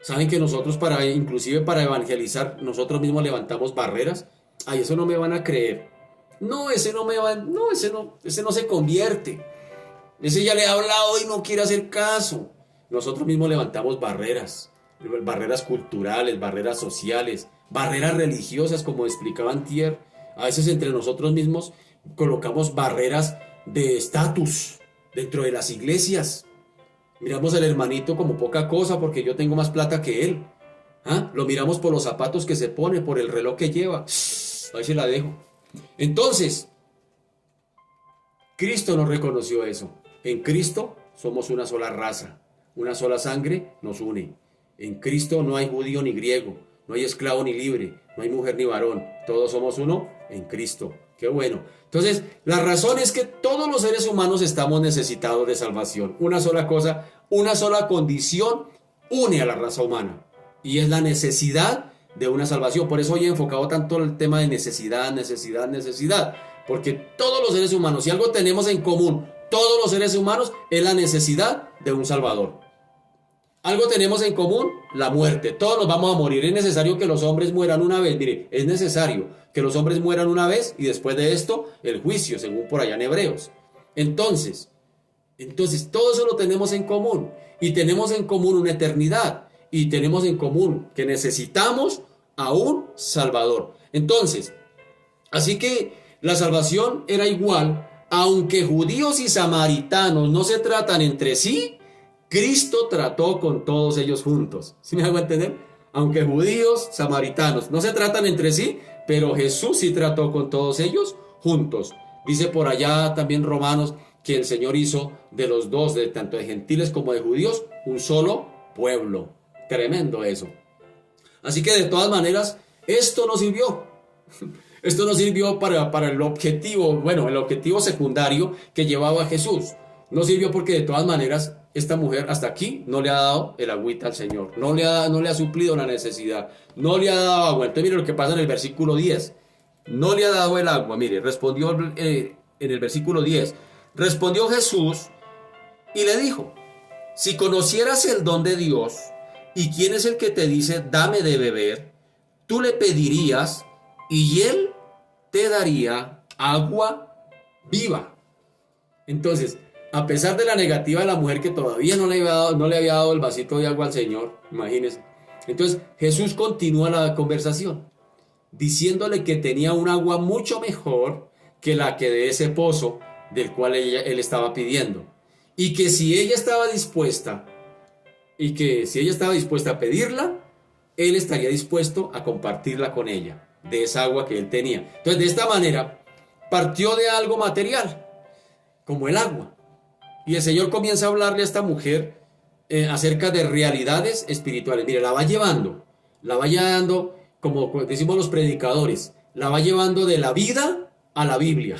¿Saben que nosotros inclusive para evangelizar, nosotros mismos levantamos barreras? Ay, eso no me van a creer. No, ese no se convierte. Ese ya le he hablado y no quiere hacer caso. Nosotros mismos levantamos barreras culturales, barreras sociales, barreras religiosas, como explicaba antier. A veces entre nosotros mismos colocamos barreras de estatus dentro de las iglesias. Miramos al hermanito como poca cosa porque yo tengo más plata que él. ¿Ah? Lo miramos por los zapatos que se pone, por el reloj que lleva. Ahí se la dejo. Entonces, Cristo nos reconoció eso. En Cristo somos una sola raza, una sola sangre nos une. En Cristo no hay judío ni griego, no hay esclavo ni libre, no hay mujer ni varón. Todos somos uno en Cristo. Qué bueno. Entonces, la razón es que todos los seres humanos estamos necesitados de salvación. Una sola cosa, una sola condición une a la raza humana. Y es la necesidad de una salvación. Por eso hoy he enfocado tanto el tema de necesidad, necesidad, necesidad. Porque todos los seres humanos, si algo tenemos en común, todos los seres humanos, es la necesidad de un Salvador. Algo tenemos en común, la muerte. Todos nos vamos a morir. Es necesario que los hombres mueran una vez. Mire, es necesario que los hombres mueran una vez y después de esto, el juicio, según por allá en Hebreos. Entonces, todo eso lo tenemos en común. Y tenemos en común una eternidad. Y tenemos en común que necesitamos a un Salvador. Entonces, así que la salvación era igual, aunque judíos y samaritanos no se tratan entre sí, Cristo trató con todos ellos juntos. ¿Sí me hago entender? Aunque judíos, samaritanos no se tratan entre sí, pero Jesús sí trató con todos ellos juntos. Dice por allá también Romanos que el Señor hizo de los dos, de tanto de gentiles como de judíos, un solo pueblo. Tremendo eso. Así que de todas maneras, esto no sirvió. Esto no sirvió para el objetivo, bueno, el objetivo secundario que llevaba Jesús. No sirvió porque de todas maneras esta mujer hasta aquí no le ha dado el agüita al Señor. No le ha suplido la necesidad. No le ha dado agua. Entonces mire lo que pasa en el versículo 10. No le ha dado el agua. Mire, respondió en el versículo 10. Respondió Jesús y le dijo: si conocieras el don de Dios y quién es el que te dice dame de beber, tú le pedirías y él te daría agua viva. Entonces, a pesar de la negativa de la mujer que todavía no le había dado el vasito de agua al Señor, imagínense. Entonces Jesús continúa la conversación, diciéndole que tenía un agua mucho mejor que la que de ese pozo del cual él estaba pidiendo. Y que si ella estaba dispuesta, a pedirla, él estaría dispuesto a compartirla con ella, de esa agua que él tenía. Entonces, de esta manera, partió de algo material, como el agua. Y el Señor comienza a hablarle a esta mujer acerca de realidades espirituales. Mire, la va llevando, como decimos los predicadores, la va llevando de la vida a la Biblia.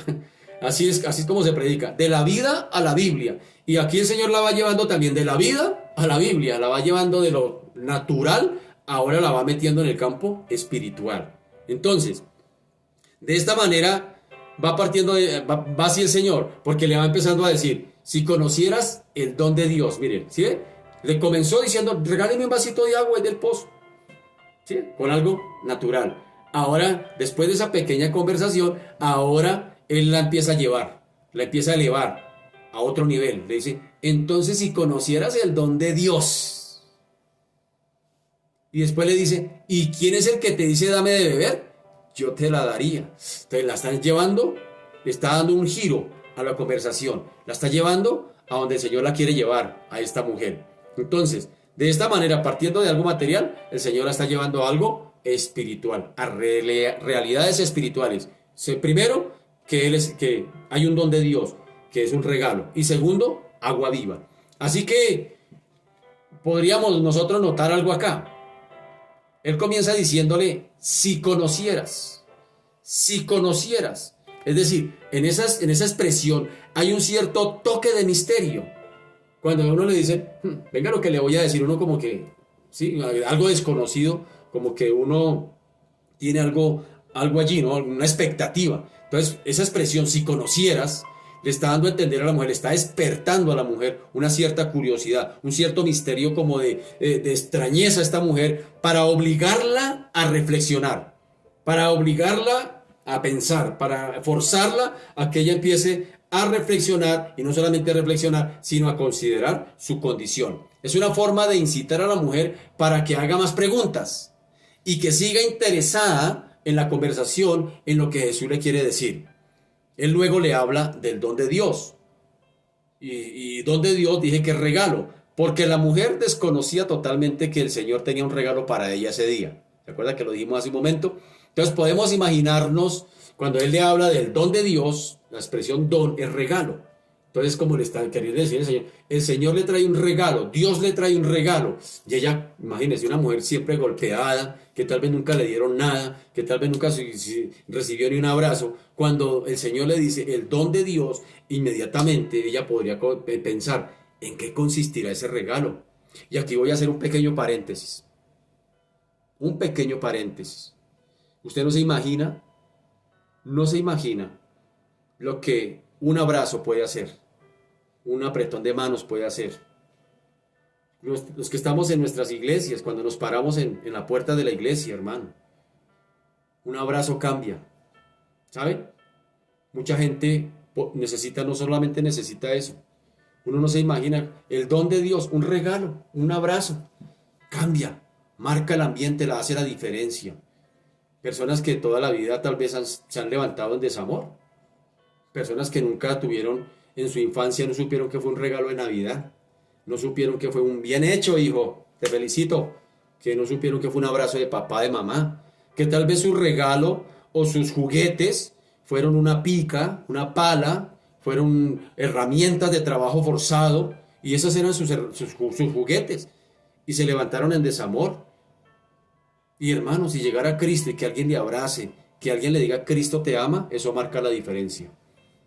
Así es como se predica, de la vida a la Biblia. Y aquí el Señor la va llevando también de la vida a la Biblia, la va llevando de lo natural, ahora la va metiendo en el campo espiritual. Entonces, de esta manera va partiendo, va así el Señor, porque le va empezando a decir: si conocieras el don de Dios, miren, ¿sí? Le comenzó diciendo: regáleme un vasito de agua del pozo, ¿sí? Con algo natural. Ahora, después de esa pequeña conversación, ahora él la empieza a llevar, la empieza a elevar a otro nivel. Le dice: entonces si conocieras el don de Dios. Y después le dice: ¿y quién es el que te dice dame de beber? Yo te la daría. Entonces la están llevando, le está dando un giro a la conversación, la está llevando a donde el Señor la quiere llevar, a esta mujer. Entonces, de esta manera, partiendo de algo material, el Señor la está llevando a algo espiritual, a realidades espirituales. Primero, que hay un don de Dios, que es un regalo. Y segundo, agua viva. Así que podríamos nosotros notar algo acá. Él comienza diciéndole: si conocieras. Es decir, en esa expresión hay un cierto toque de misterio. Cuando uno le dice: venga lo que le voy a decir, uno como que, sí, algo desconocido, como que uno tiene algo allí, ¿no? Una expectativa. Entonces, esa expresión, si conocieras, le está dando a entender a la mujer, le está despertando a la mujer una cierta curiosidad, un cierto misterio como de extrañeza a esta mujer, para obligarla a reflexionar, para obligarla a pensar, para forzarla a que ella empiece a reflexionar, y no solamente a reflexionar, sino a considerar su condición. Es una forma de incitar a la mujer para que haga más preguntas y que siga interesada en la conversación, en lo que Jesús le quiere decir. Él luego le habla del don de Dios. Y don de Dios dije que es regalo. Porque la mujer desconocía totalmente que el Señor tenía un regalo para ella ese día. ¿Se acuerda que lo dijimos hace un momento? Entonces podemos imaginarnos cuando Él le habla del don de Dios, la expresión don es regalo. Entonces, como le está queriendo decir el Señor le trae un regalo, Dios le trae un regalo. Y ella, imagínese, una mujer siempre golpeada, que tal vez nunca le dieron nada, que tal vez nunca recibió ni un abrazo. Cuando el Señor le dice el don de Dios, inmediatamente ella podría pensar, ¿en qué consistirá ese regalo? Y aquí voy a hacer un pequeño paréntesis. Un pequeño paréntesis. Usted no se imagina lo que un abrazo puede hacer, un apretón de manos puede hacer. Los que estamos en nuestras iglesias, cuando nos paramos en la puerta de la iglesia, hermano, un abrazo cambia. ¿Sabe? Mucha gente necesita, no solamente necesita eso. Uno no se imagina el don de Dios, un regalo, un abrazo, cambia, marca el ambiente, hace la diferencia. Personas que toda la vida tal vez se han levantado en desamor. Personas que nunca tuvieron en su infancia, no supieron que fue un regalo de Navidad. No supieron que fue un bien hecho, hijo, te felicito. Que no supieron que fue un abrazo de papá, de mamá. Que tal vez su regalo o sus juguetes fueron una pica, una pala, fueron herramientas de trabajo forzado. Y esos eran sus juguetes. Y se levantaron en desamor. Y hermanos, si llegara a Cristo y que alguien le abrace, que alguien le diga Cristo te ama, eso marca la diferencia.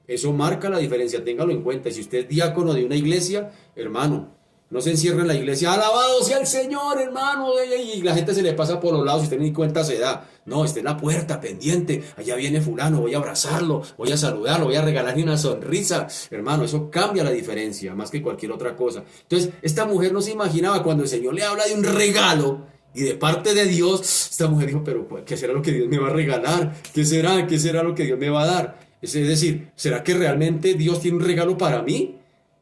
Eso marca la diferencia, téngalo en cuenta. Si usted es diácono de una iglesia, hermano, no se encierre en la iglesia, alabado sea el Señor, hermano, y la gente se le pasa por los lados y usted ni cuenta se da. No, esté en la puerta, pendiente, allá viene fulano, voy a abrazarlo, voy a saludarlo, voy a regalarle una sonrisa. Hermano, eso cambia la diferencia, más que cualquier otra cosa. Entonces, esta mujer no se imaginaba cuando el Señor le habla de un regalo, y de parte de Dios, esta mujer dijo, pero ¿qué será lo que Dios me va a regalar? ¿Qué será? ¿Qué será lo que Dios me va a dar? Es decir, ¿será que realmente Dios tiene un regalo para mí?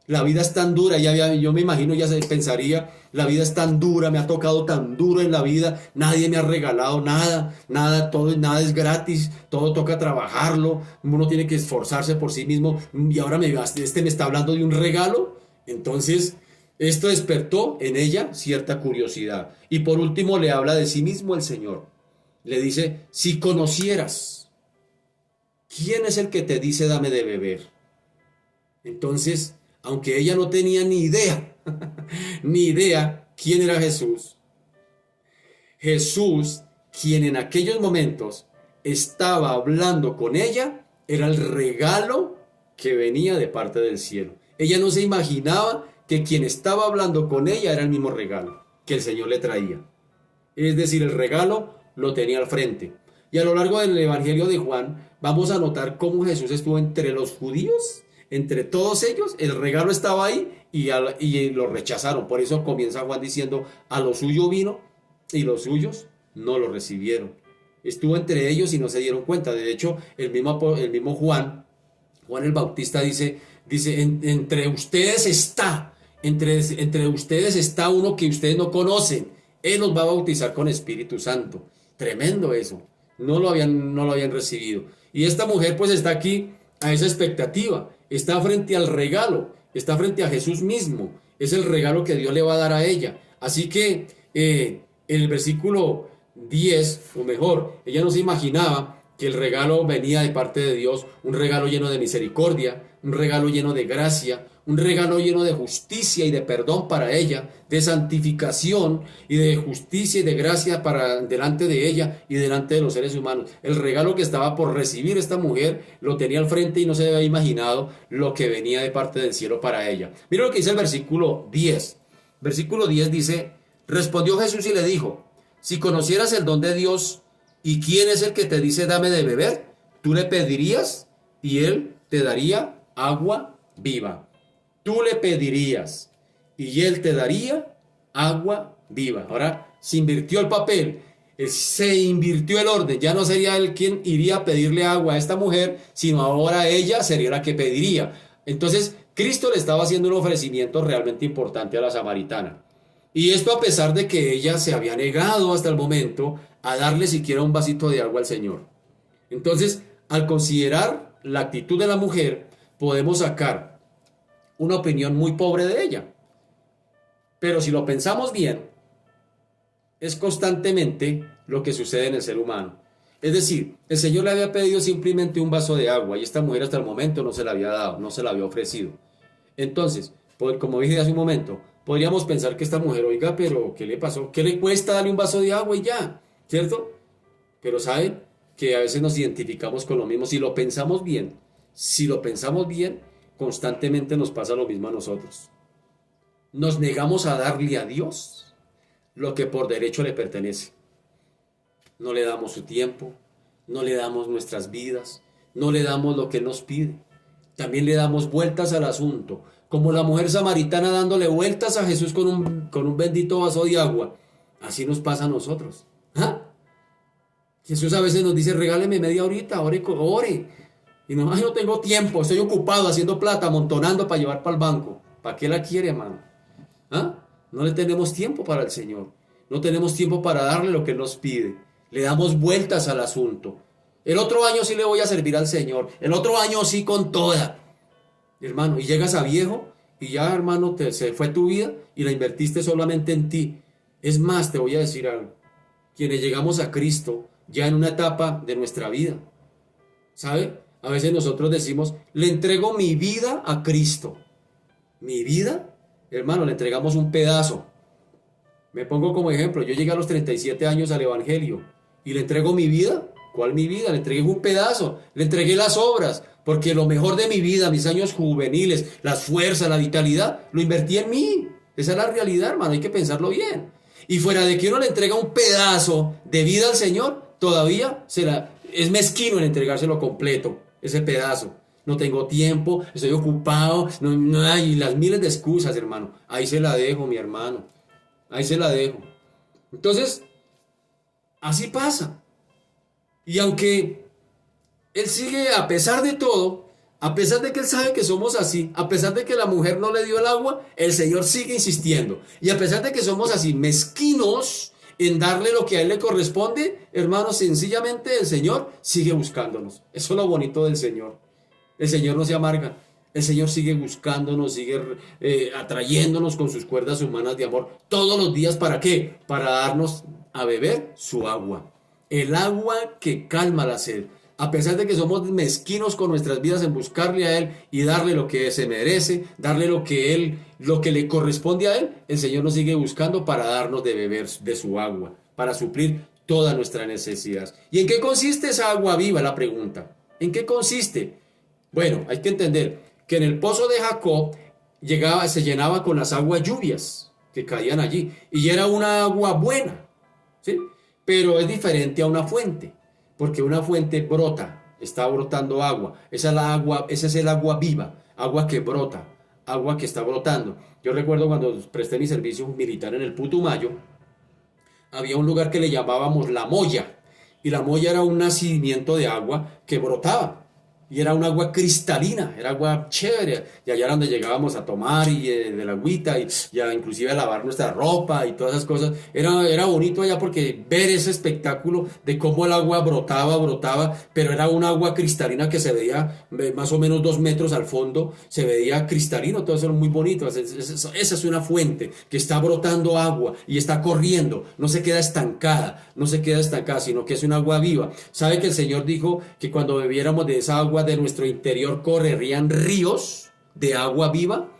La vida es tan dura, yo me imagino, ya se pensaría, la vida es tan dura, me ha tocado tan duro en la vida, nadie me ha regalado nada, nada es gratis, todo toca trabajarlo, uno tiene que esforzarse por sí mismo, y ahora me está hablando de un regalo. Entonces, esto despertó en ella cierta curiosidad. Y por último le habla de sí mismo el Señor. Le dice, si conocieras, ¿quién es el que te dice dame de beber? Entonces, aunque ella no tenía ni idea, ni idea quién era Jesús, Jesús, quien en aquellos momentos estaba hablando con ella, era el regalo que venía de parte del cielo. Ella no se imaginaba que quien estaba hablando con ella era el mismo regalo que el Señor le traía. Es decir, el regalo lo tenía al frente. Y a lo largo del Evangelio de Juan vamos a notar cómo Jesús estuvo entre los judíos, entre todos ellos, el regalo estaba ahí y lo rechazaron. Por eso comienza Juan diciendo, a lo suyo vino y los suyos no lo recibieron. Estuvo entre ellos y no se dieron cuenta. De hecho, el mismo Juan el Bautista dice, entre ustedes está uno que ustedes no conocen. Él los va a bautizar con Espíritu Santo. Tremendo eso. No lo habían recibido. Y esta mujer pues está aquí a esa expectativa. Está frente al regalo. Está frente a Jesús mismo. Es el regalo que Dios le va a dar a ella. Así que en el versículo 10, o mejor, ella no se imaginaba que el regalo venía de parte de Dios, un regalo lleno de misericordia, un regalo lleno de gracia, un regalo lleno de justicia y de perdón para ella, de santificación y de justicia y de gracia para delante de ella y delante de los seres humanos. El regalo que estaba por recibir esta mujer lo tenía al frente y no se había imaginado lo que venía de parte del cielo para ella. Mira lo que dice el versículo 10. Versículo 10 dice, respondió Jesús y le dijo, si conocieras el don de Dios y quién es el que te dice dame de beber, tú le pedirías y él te daría agua viva. Tú le pedirías y él te daría agua viva. Ahora se invirtió el papel, se invirtió el orden. Ya no sería él quien iría a pedirle agua a esta mujer, sino ahora ella sería la que pediría. Entonces Cristo le estaba haciendo un ofrecimiento realmente importante a la samaritana. Y esto a pesar de que ella se había negado hasta el momento a darle siquiera un vasito de agua al Señor. Entonces, al considerar la actitud de la mujer, podemos sacar una opinión muy pobre de ella. Pero si lo pensamos bien, es constantemente lo que sucede en el ser humano. Es decir, el Señor le había pedido simplemente un vaso de agua y esta mujer hasta el momento no se la había dado, no se la había ofrecido. Entonces, como dije hace un momento, podríamos pensar que esta mujer, oiga, pero ¿qué le pasó? ¿Qué le cuesta darle un vaso de agua y ya? ¿Cierto? Pero saben que a veces nos identificamos con lo mismo. Si lo pensamos bien, constantemente nos pasa lo mismo a nosotros. Nos negamos a darle a Dios lo que por derecho le pertenece. No le damos su tiempo, no le damos nuestras vidas, no le damos lo que Él nos pide. También le damos vueltas al asunto, como la mujer samaritana dándole vueltas a Jesús con un bendito vaso de agua. Así nos pasa a nosotros. ¿Ah? Jesús a veces nos dice, regáleme media horita, ore. Y no, ay, no tengo tiempo, estoy ocupado haciendo plata, amontonando para llevar para el banco. ¿Para qué la quiere, hermano? ¿Ah? No le tenemos tiempo para el Señor. No tenemos tiempo para darle lo que Él nos pide. Le damos vueltas al asunto. El otro año sí le voy a servir al Señor. El otro año sí con toda. Hermano, y llegas a viejo y ya, hermano, se fue tu vida y la invertiste solamente en ti. Es más, te voy a decir algo. Quienes llegamos a Cristo ya en una etapa de nuestra vida, ¿sabe? A veces nosotros decimos, le entrego mi vida a Cristo. ¿Mi vida? Hermano, le entregamos un pedazo. Me pongo como ejemplo, yo llegué a los 37 años al Evangelio y le entrego mi vida. ¿Cuál mi vida? Le entregué un pedazo, le entregué las obras, porque lo mejor de mi vida, mis años juveniles, las fuerzas, la vitalidad, lo invertí en mí. Esa es la realidad, hermano, hay que pensarlo bien. Y fuera de que uno le entrega un pedazo de vida al Señor, todavía es mezquino en entregárselo completo, ese pedazo. No tengo tiempo, estoy ocupado, no hay las miles de excusas, hermano. Ahí se la dejo, mi hermano. Ahí se la dejo. Entonces, así pasa. Y aunque Él sigue, a pesar de todo, a pesar de que Él sabe que somos así, a pesar de que la mujer no le dio el agua, el Señor sigue insistiendo. Y a pesar de que somos así mezquinos en darle lo que a Él le corresponde, hermanos, sencillamente el Señor sigue buscándonos. Eso es lo bonito del Señor. El Señor no se amarga. El Señor sigue buscándonos, sigue atrayéndonos con sus cuerdas humanas de amor todos los días. ¿Para qué? Para darnos a beber su agua. El agua que calma la sed. A pesar de que somos mezquinos con nuestras vidas en buscarle a Él y darle lo que se merece, darle lo que le corresponde a Él, el Señor nos sigue buscando para darnos de beber de su agua, para suplir toda nuestra necesidad. ¿Y en qué consiste esa agua viva? La pregunta. ¿En qué consiste? Bueno, hay que entender que en el pozo de Jacob se llenaba con las aguas lluvias que caían allí y era una agua buena, ¿sí? Pero es diferente a una fuente, porque una fuente brota, está brotando agua, esa es el agua viva, agua que brota, agua que está brotando. Yo recuerdo cuando presté mi servicio militar en el Putumayo, había un lugar que le llamábamos La Moya, y La Moya era un nacimiento de agua que brotaba. Y era un agua cristalina, era agua chévere. Y allá era donde llegábamos a tomar y de la agüita y inclusive a lavar nuestra ropa y todas esas cosas. Era bonito allá porque ver ese espectáculo de cómo el agua brotaba, pero era un agua cristalina que se veía más o menos 2 metros al fondo, se veía cristalino, todo eso era muy bonito. Esa es una fuente que está brotando agua y está corriendo, no se queda estancada, sino que es un agua viva. ¿Sabe que el Señor dijo que cuando bebiéramos de esa agua de nuestro interior correrían ríos de agua viva?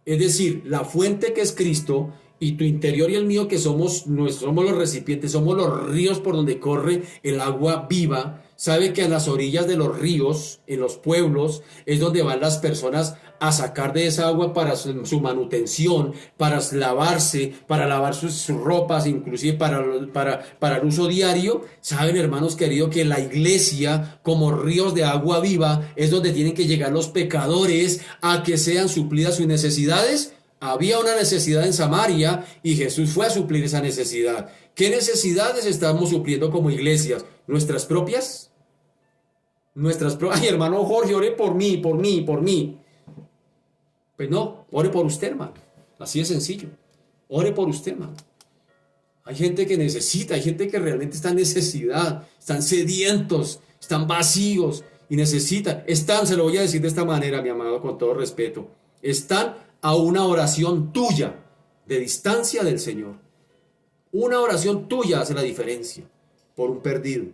Es decir, la fuente que es Cristo y tu interior y el mío que somos los recipientes, somos los ríos por donde corre el agua viva. Sabe que a las orillas de los ríos, en los pueblos, es donde van las personas a sacar de esa agua para su manutención, para lavarse, para lavar sus ropas, inclusive para el uso diario. Saben, hermanos queridos, que la iglesia, como ríos de agua viva, es donde tienen que llegar los pecadores a que sean suplidas sus necesidades. Había una necesidad en Samaria y Jesús fue a suplir esa necesidad. ¿Qué necesidades estamos supliendo como iglesias? ¿Nuestras propias? Ay, hermano Jorge, ore por mí. Pues no, ore por usted, hermano. Así de sencillo. Ore por usted, hermano. Hay gente que necesita, hay gente que realmente está en necesidad, están sedientos, están vacíos y necesitan. Se lo voy a decir de esta manera, mi amado, con todo respeto. Están a una oración tuya de distancia del Señor. Una oración tuya hace la diferencia por un perdido.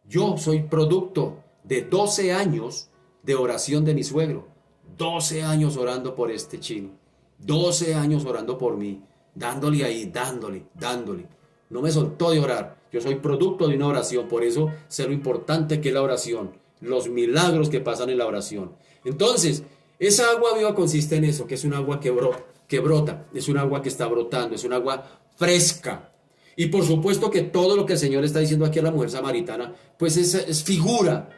Yo soy producto de 12 años de oración de mi suegro. 12 años orando por este chino. 12 años orando por mí. Dándole ahí, dándole. No me soltó de orar. Yo soy producto de una oración. Por eso sé lo importante que es la oración. Los milagros que pasan en la oración. Entonces, esa agua viva consiste en eso, que es un agua que brota. Es un agua que está brotando. Es un agua fresca. Y por supuesto que todo lo que el Señor está diciendo aquí a la mujer samaritana, pues es figura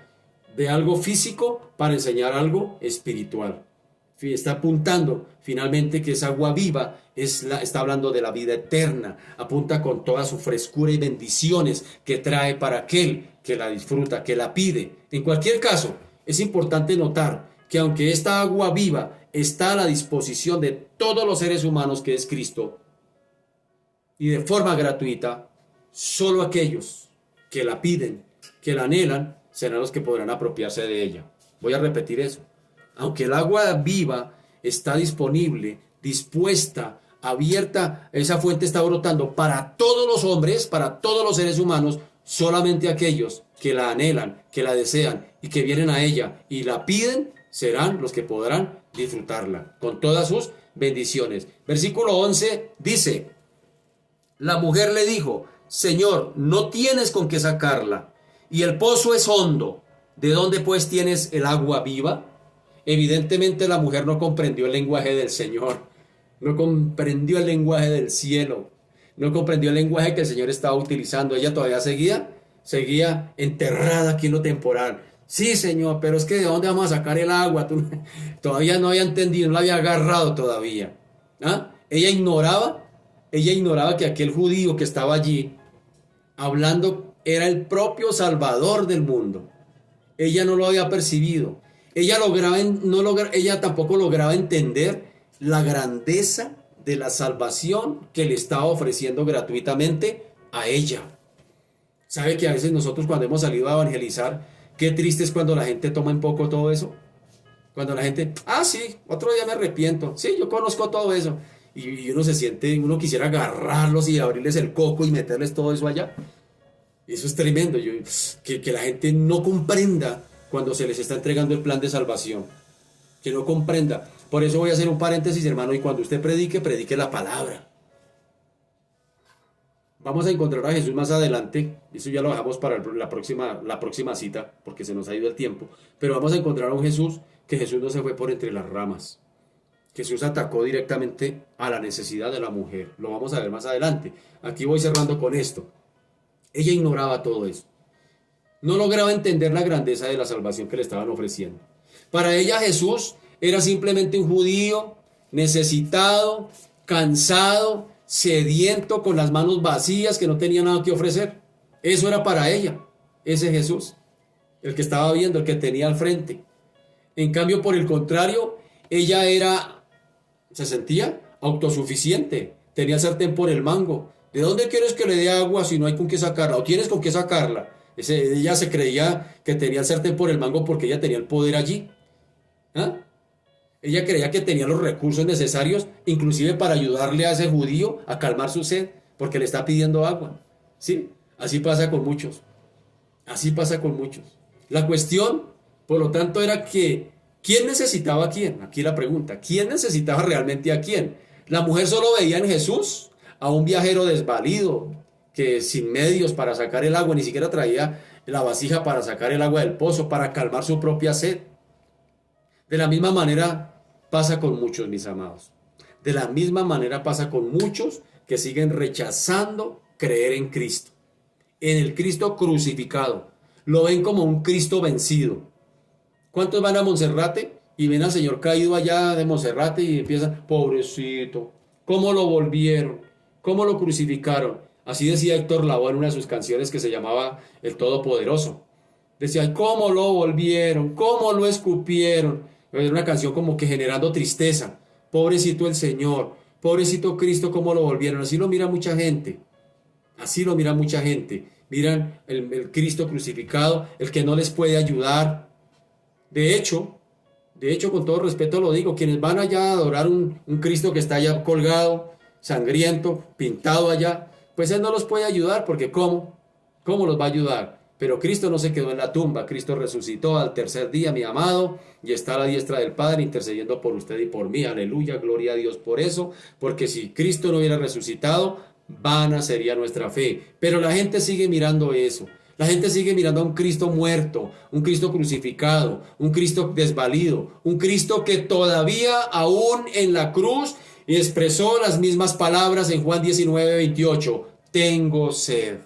de algo físico para enseñar algo espiritual. Está apuntando finalmente que esa agua viva está hablando de la vida eterna, apunta con toda su frescura y bendiciones que trae para aquel que la disfruta, que la pide. En cualquier caso, es importante notar que aunque esta agua viva está a la disposición de todos los seres humanos, que es Cristo, y de forma gratuita, solo aquellos que la piden, que la anhelan, serán los que podrán apropiarse de ella. Voy a repetir eso. Aunque el agua viva está disponible, dispuesta, abierta, esa fuente está brotando para todos los hombres, para todos los seres humanos, solamente aquellos que la anhelan, que la desean y que vienen a ella y la piden, serán los que podrán disfrutarla con todas sus bendiciones. Versículo 11 dice: la mujer le dijo: Señor, no tienes con qué sacarla, y el pozo es hondo. ¿De dónde pues tienes el agua viva? Evidentemente la mujer no comprendió el lenguaje del Señor, no comprendió el lenguaje del cielo, no comprendió el lenguaje que el Señor estaba utilizando. Ella todavía seguía enterrada aquí en lo temporal. Sí, Señor, pero es que ¿de dónde vamos a sacar el agua? Todavía no había entendido, no la había agarrado todavía. ¿Ah? Ella ignoraba que aquel judío que estaba allí hablando era el propio Salvador del mundo. Ella no lo había percibido. Ella tampoco lograba entender la grandeza de la salvación que le estaba ofreciendo gratuitamente a ella. ¿Sabe que a veces nosotros cuando hemos salido a evangelizar, qué triste es cuando la gente toma en poco todo eso? Cuando la gente, sí, otro día me arrepiento. Sí, yo conozco todo eso. Y uno se siente, uno quisiera agarrarlos y abrirles el coco y meterles todo eso allá. Eso es tremendo. Que la gente no comprenda cuando se les está entregando el plan de salvación. Que no comprenda. Por eso voy a hacer un paréntesis, hermano, y cuando usted predique la palabra. Vamos a encontrar a Jesús más adelante. Eso ya lo dejamos para la próxima cita, porque se nos ha ido el tiempo. Pero vamos a encontrar a un Jesús que Jesús no se fue por entre las ramas. Jesús atacó directamente a la necesidad de la mujer. Lo vamos a ver más adelante. Aquí voy cerrando con esto. Ella ignoraba todo eso. No lograba entender la grandeza de la salvación que le estaban ofreciendo. Para ella Jesús era simplemente un judío necesitado, cansado, sediento, con las manos vacías, que no tenía nada que ofrecer. Eso era para ella, ese Jesús, el que estaba viendo, el que tenía al frente. En cambio, por el contrario, ella se sentía autosuficiente, tenía el sartén por el mango. ¿De dónde quieres que le dé agua si no hay con qué sacarla? ¿O tienes con qué sacarla? Ella se creía que tenía el sartén por el mango porque ella tenía el poder allí. ¿Ah? Ella creía que tenía los recursos necesarios, inclusive para ayudarle a ese judío a calmar su sed, porque le está pidiendo agua. ¿Sí? Así pasa con muchos. Así pasa con muchos. La cuestión, por lo tanto, era que ¿quién necesitaba a quién? Aquí la pregunta. ¿Quién necesitaba realmente a quién? La mujer solo veía en Jesús a un viajero desvalido, que sin medios para sacar el agua, ni siquiera traía la vasija para sacar el agua del pozo, para calmar su propia sed. De la misma manera pasa con muchos, mis amados. De la misma manera pasa con muchos que siguen rechazando creer en Cristo, en el Cristo crucificado. Lo ven como un Cristo vencido. ¿Cuántos van a Monserrate y ven al Señor caído allá de Monserrate y empiezan, pobrecito, cómo lo volvieron, cómo lo crucificaron? Así decía Héctor Lavoe en una de sus canciones que se llamaba El Todopoderoso. Decía, cómo lo volvieron, cómo lo escupieron. Era una canción como que generando tristeza. Pobrecito el Señor, pobrecito Cristo, cómo lo volvieron. Así lo mira mucha gente. Así lo mira mucha gente. Miran el Cristo crucificado, el que no les puede ayudar. De hecho, De hecho, con todo respeto lo digo, quienes van allá a adorar un Cristo que está allá colgado, sangriento, pintado allá, pues Él no los puede ayudar, porque ¿cómo? ¿Cómo los va a ayudar? Pero Cristo no se quedó en la tumba, Cristo resucitó al tercer día, mi amado, y está a la diestra del Padre intercediendo por usted y por mí. Aleluya, gloria a Dios por eso, porque si Cristo no hubiera resucitado, vana sería nuestra fe. Pero la gente sigue mirando eso. La gente sigue mirando a un Cristo muerto, un Cristo crucificado, un Cristo desvalido, un Cristo que todavía aún en la cruz expresó las mismas palabras en Juan 19:28, tengo sed.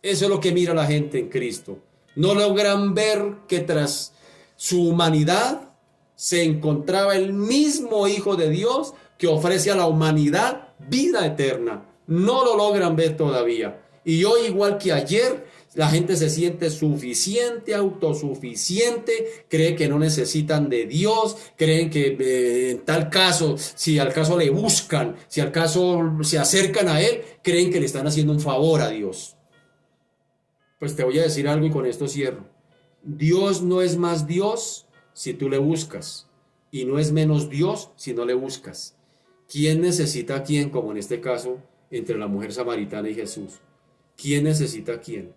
Eso es lo que mira la gente en Cristo. No logran ver que tras su humanidad se encontraba el mismo Hijo de Dios que ofrece a la humanidad vida eterna. No lo logran ver todavía. Y hoy, igual que ayer, la gente se siente suficiente, autosuficiente, cree que no necesitan de Dios, creen que en tal caso, si al caso le buscan, si al caso se acercan a Él, creen que le están haciendo un favor a Dios. Pues te voy a decir algo y con esto cierro. Dios no es más Dios si tú le buscas, y no es menos Dios si no le buscas. ¿Quién necesita a quién, como en este caso, entre la mujer samaritana y Jesús? ¿Quién necesita a quién?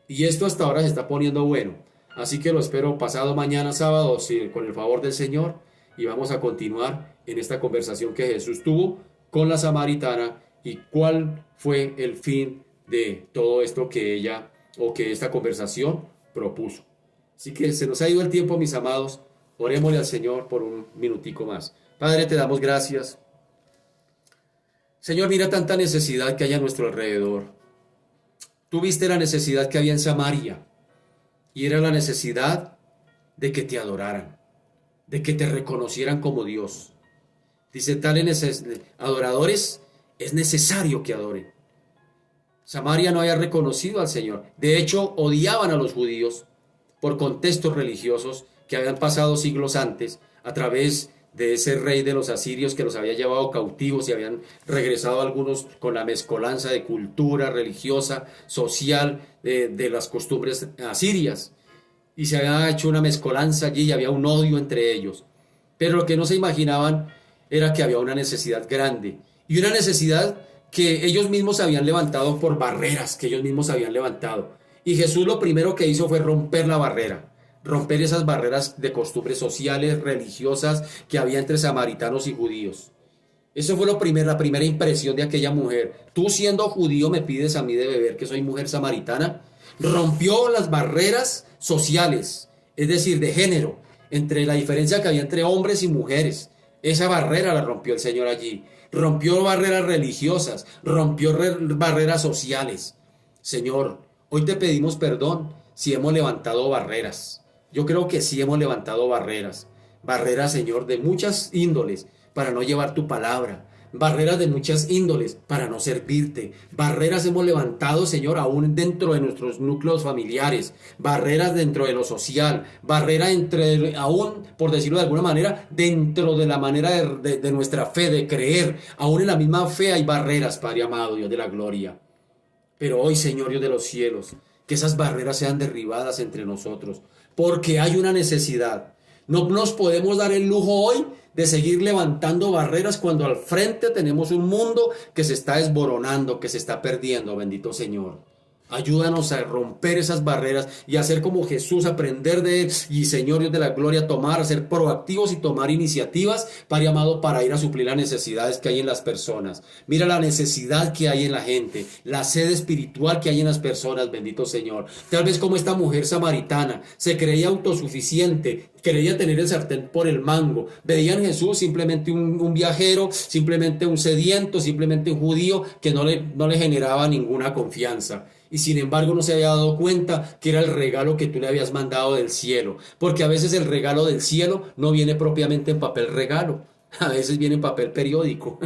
Y esto hasta ahora se está poniendo bueno. Así que lo espero pasado mañana sábado, con el favor del Señor, y vamos a continuar en esta conversación que Jesús tuvo con la samaritana y cuál fue el fin de todo esto que ella o que esta conversación propuso. Así que se nos ha ido el tiempo, mis amados. Orémosle al Señor por un minutico más. Padre, te damos gracias. Señor, mira tanta necesidad que hay a nuestro alrededor. Tú viste la necesidad que había en Samaria, y era la necesidad de que te adoraran, de que te reconocieran como Dios. Dice, tales adoradores es necesario que adoren. Samaria no había reconocido al Señor. De hecho, odiaban a los judíos por contextos religiosos que habían pasado siglos antes a través de ese rey de los asirios que los había llevado cautivos y habían regresado algunos con la mezcolanza de cultura religiosa, social, de las costumbres asirias. Y se había hecho una mezcolanza allí y había un odio entre ellos. Pero lo que no se imaginaban era que había una necesidad grande. Y una necesidad que ellos mismos habían levantado por barreras que ellos mismos habían levantado. Y Jesús lo primero que hizo fue romper la barrera. Romper esas barreras de costumbres sociales, religiosas que había entre samaritanos y judíos. Eso fue la primera impresión de aquella mujer. Tú siendo judío me pides a mí de beber que soy mujer samaritana. Rompió las barreras sociales, es decir, de género, entre la diferencia que había entre hombres y mujeres. Esa barrera la rompió el Señor allí. Rompió barreras religiosas, rompió barreras sociales. Señor, hoy te pedimos perdón si hemos levantado barreras. Yo creo que sí hemos levantado barreras. Barreras, Señor, de muchas índoles para no llevar tu palabra. Barreras de muchas índoles para no servirte. Barreras hemos levantado, Señor, aún dentro de nuestros núcleos familiares. Barreras dentro de lo social. Barreras entre, aún, por decirlo de alguna manera, dentro de la manera de nuestra fe, de creer. Aún en la misma fe hay barreras, Padre amado, Dios de la gloria. Pero hoy, Señor, Dios de los cielos, que esas barreras sean derribadas entre nosotros. Porque hay una necesidad. No nos podemos dar el lujo hoy de seguir levantando barreras cuando al frente tenemos un mundo que se está desboronando, que se está perdiendo, bendito Señor. Ayúdanos a romper esas barreras y a ser como Jesús, aprender de Él y Señor Dios de la gloria, a ser proactivos y tomar iniciativas, Padre amado, para ir a suplir las necesidades que hay en las personas. Mira la necesidad que hay en la gente, la sed espiritual que hay en las personas, bendito Señor. Tal vez como esta mujer samaritana se creía autosuficiente, creía tener el sartén por el mango. Veía en Jesús simplemente un viajero, simplemente un sediento, simplemente un judío que no le generaba ninguna confianza. Y sin embargo no se había dado cuenta que era el regalo que tú le habías mandado del cielo. Porque a veces el regalo del cielo no viene propiamente en papel regalo. A veces viene en papel periódico,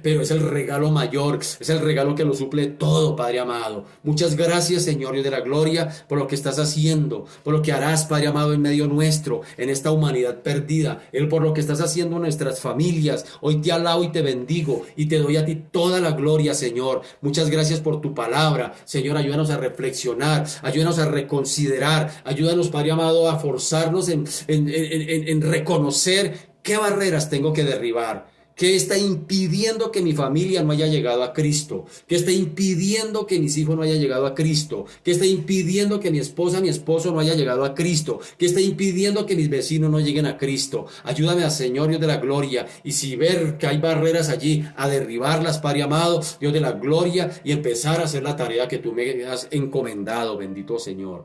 pero es el regalo mayor, es el regalo que lo suple todo, Padre amado. Muchas gracias, Señor Dios de la gloria, por lo que estás haciendo, por lo que harás, Padre amado, en medio nuestro, en esta humanidad perdida, por lo que estás haciendo en nuestras familias. Hoy te alabo y te bendigo y te doy a ti toda la gloria, Señor. Muchas gracias por tu palabra. Señor, ayúdanos a reflexionar, ayúdanos a reconsiderar, ayúdanos, Padre amado, a forzarnos en reconocer qué barreras tengo que derribar. ¿Qué está impidiendo que mi familia no haya llegado a Cristo? ¿Qué está impidiendo que mis hijos no hayan llegado a Cristo? ¿Qué está impidiendo que mi esposa, mi esposo no haya llegado a Cristo? ¿Qué está impidiendo que mis vecinos no lleguen a Cristo? Ayúdame, Señor Dios de la gloria, y si ver que hay barreras allí, a derribarlas, Padre amado, Dios de la gloria, y empezar a hacer la tarea que tú me has encomendado, bendito Señor.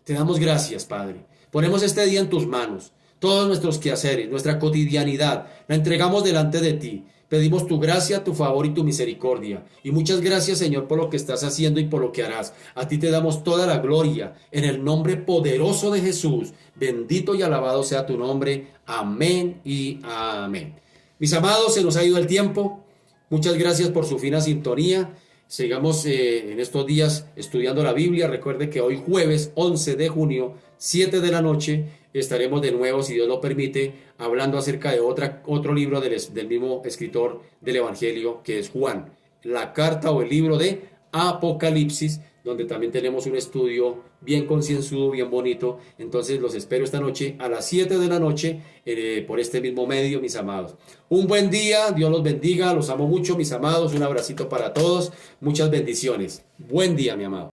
Te damos gracias, Padre. Ponemos este día en tus manos. Todos nuestros quehaceres, nuestra cotidianidad, la entregamos delante de ti. Pedimos tu gracia, tu favor y tu misericordia. Y muchas gracias, Señor, por lo que estás haciendo y por lo que harás. A ti te damos toda la gloria. En el nombre poderoso de Jesús, bendito y alabado sea tu nombre. Amén y amén. Mis amados, se nos ha ido el tiempo. Muchas gracias por su fina sintonía. Sigamos en estos días estudiando la Biblia. Recuerde que hoy jueves 11 de junio, 7 de la noche, estaremos de nuevo, si Dios lo permite, hablando acerca de otro libro del mismo escritor del Evangelio, que es Juan, la carta o el libro de Apocalipsis, donde también tenemos un estudio bien concienzudo, bien bonito. Entonces los espero esta noche a las 7 de la noche por este mismo medio, mis amados. Un buen día, Dios los bendiga, los amo mucho, mis amados, un abracito para todos, muchas bendiciones. Buen día, mi amado.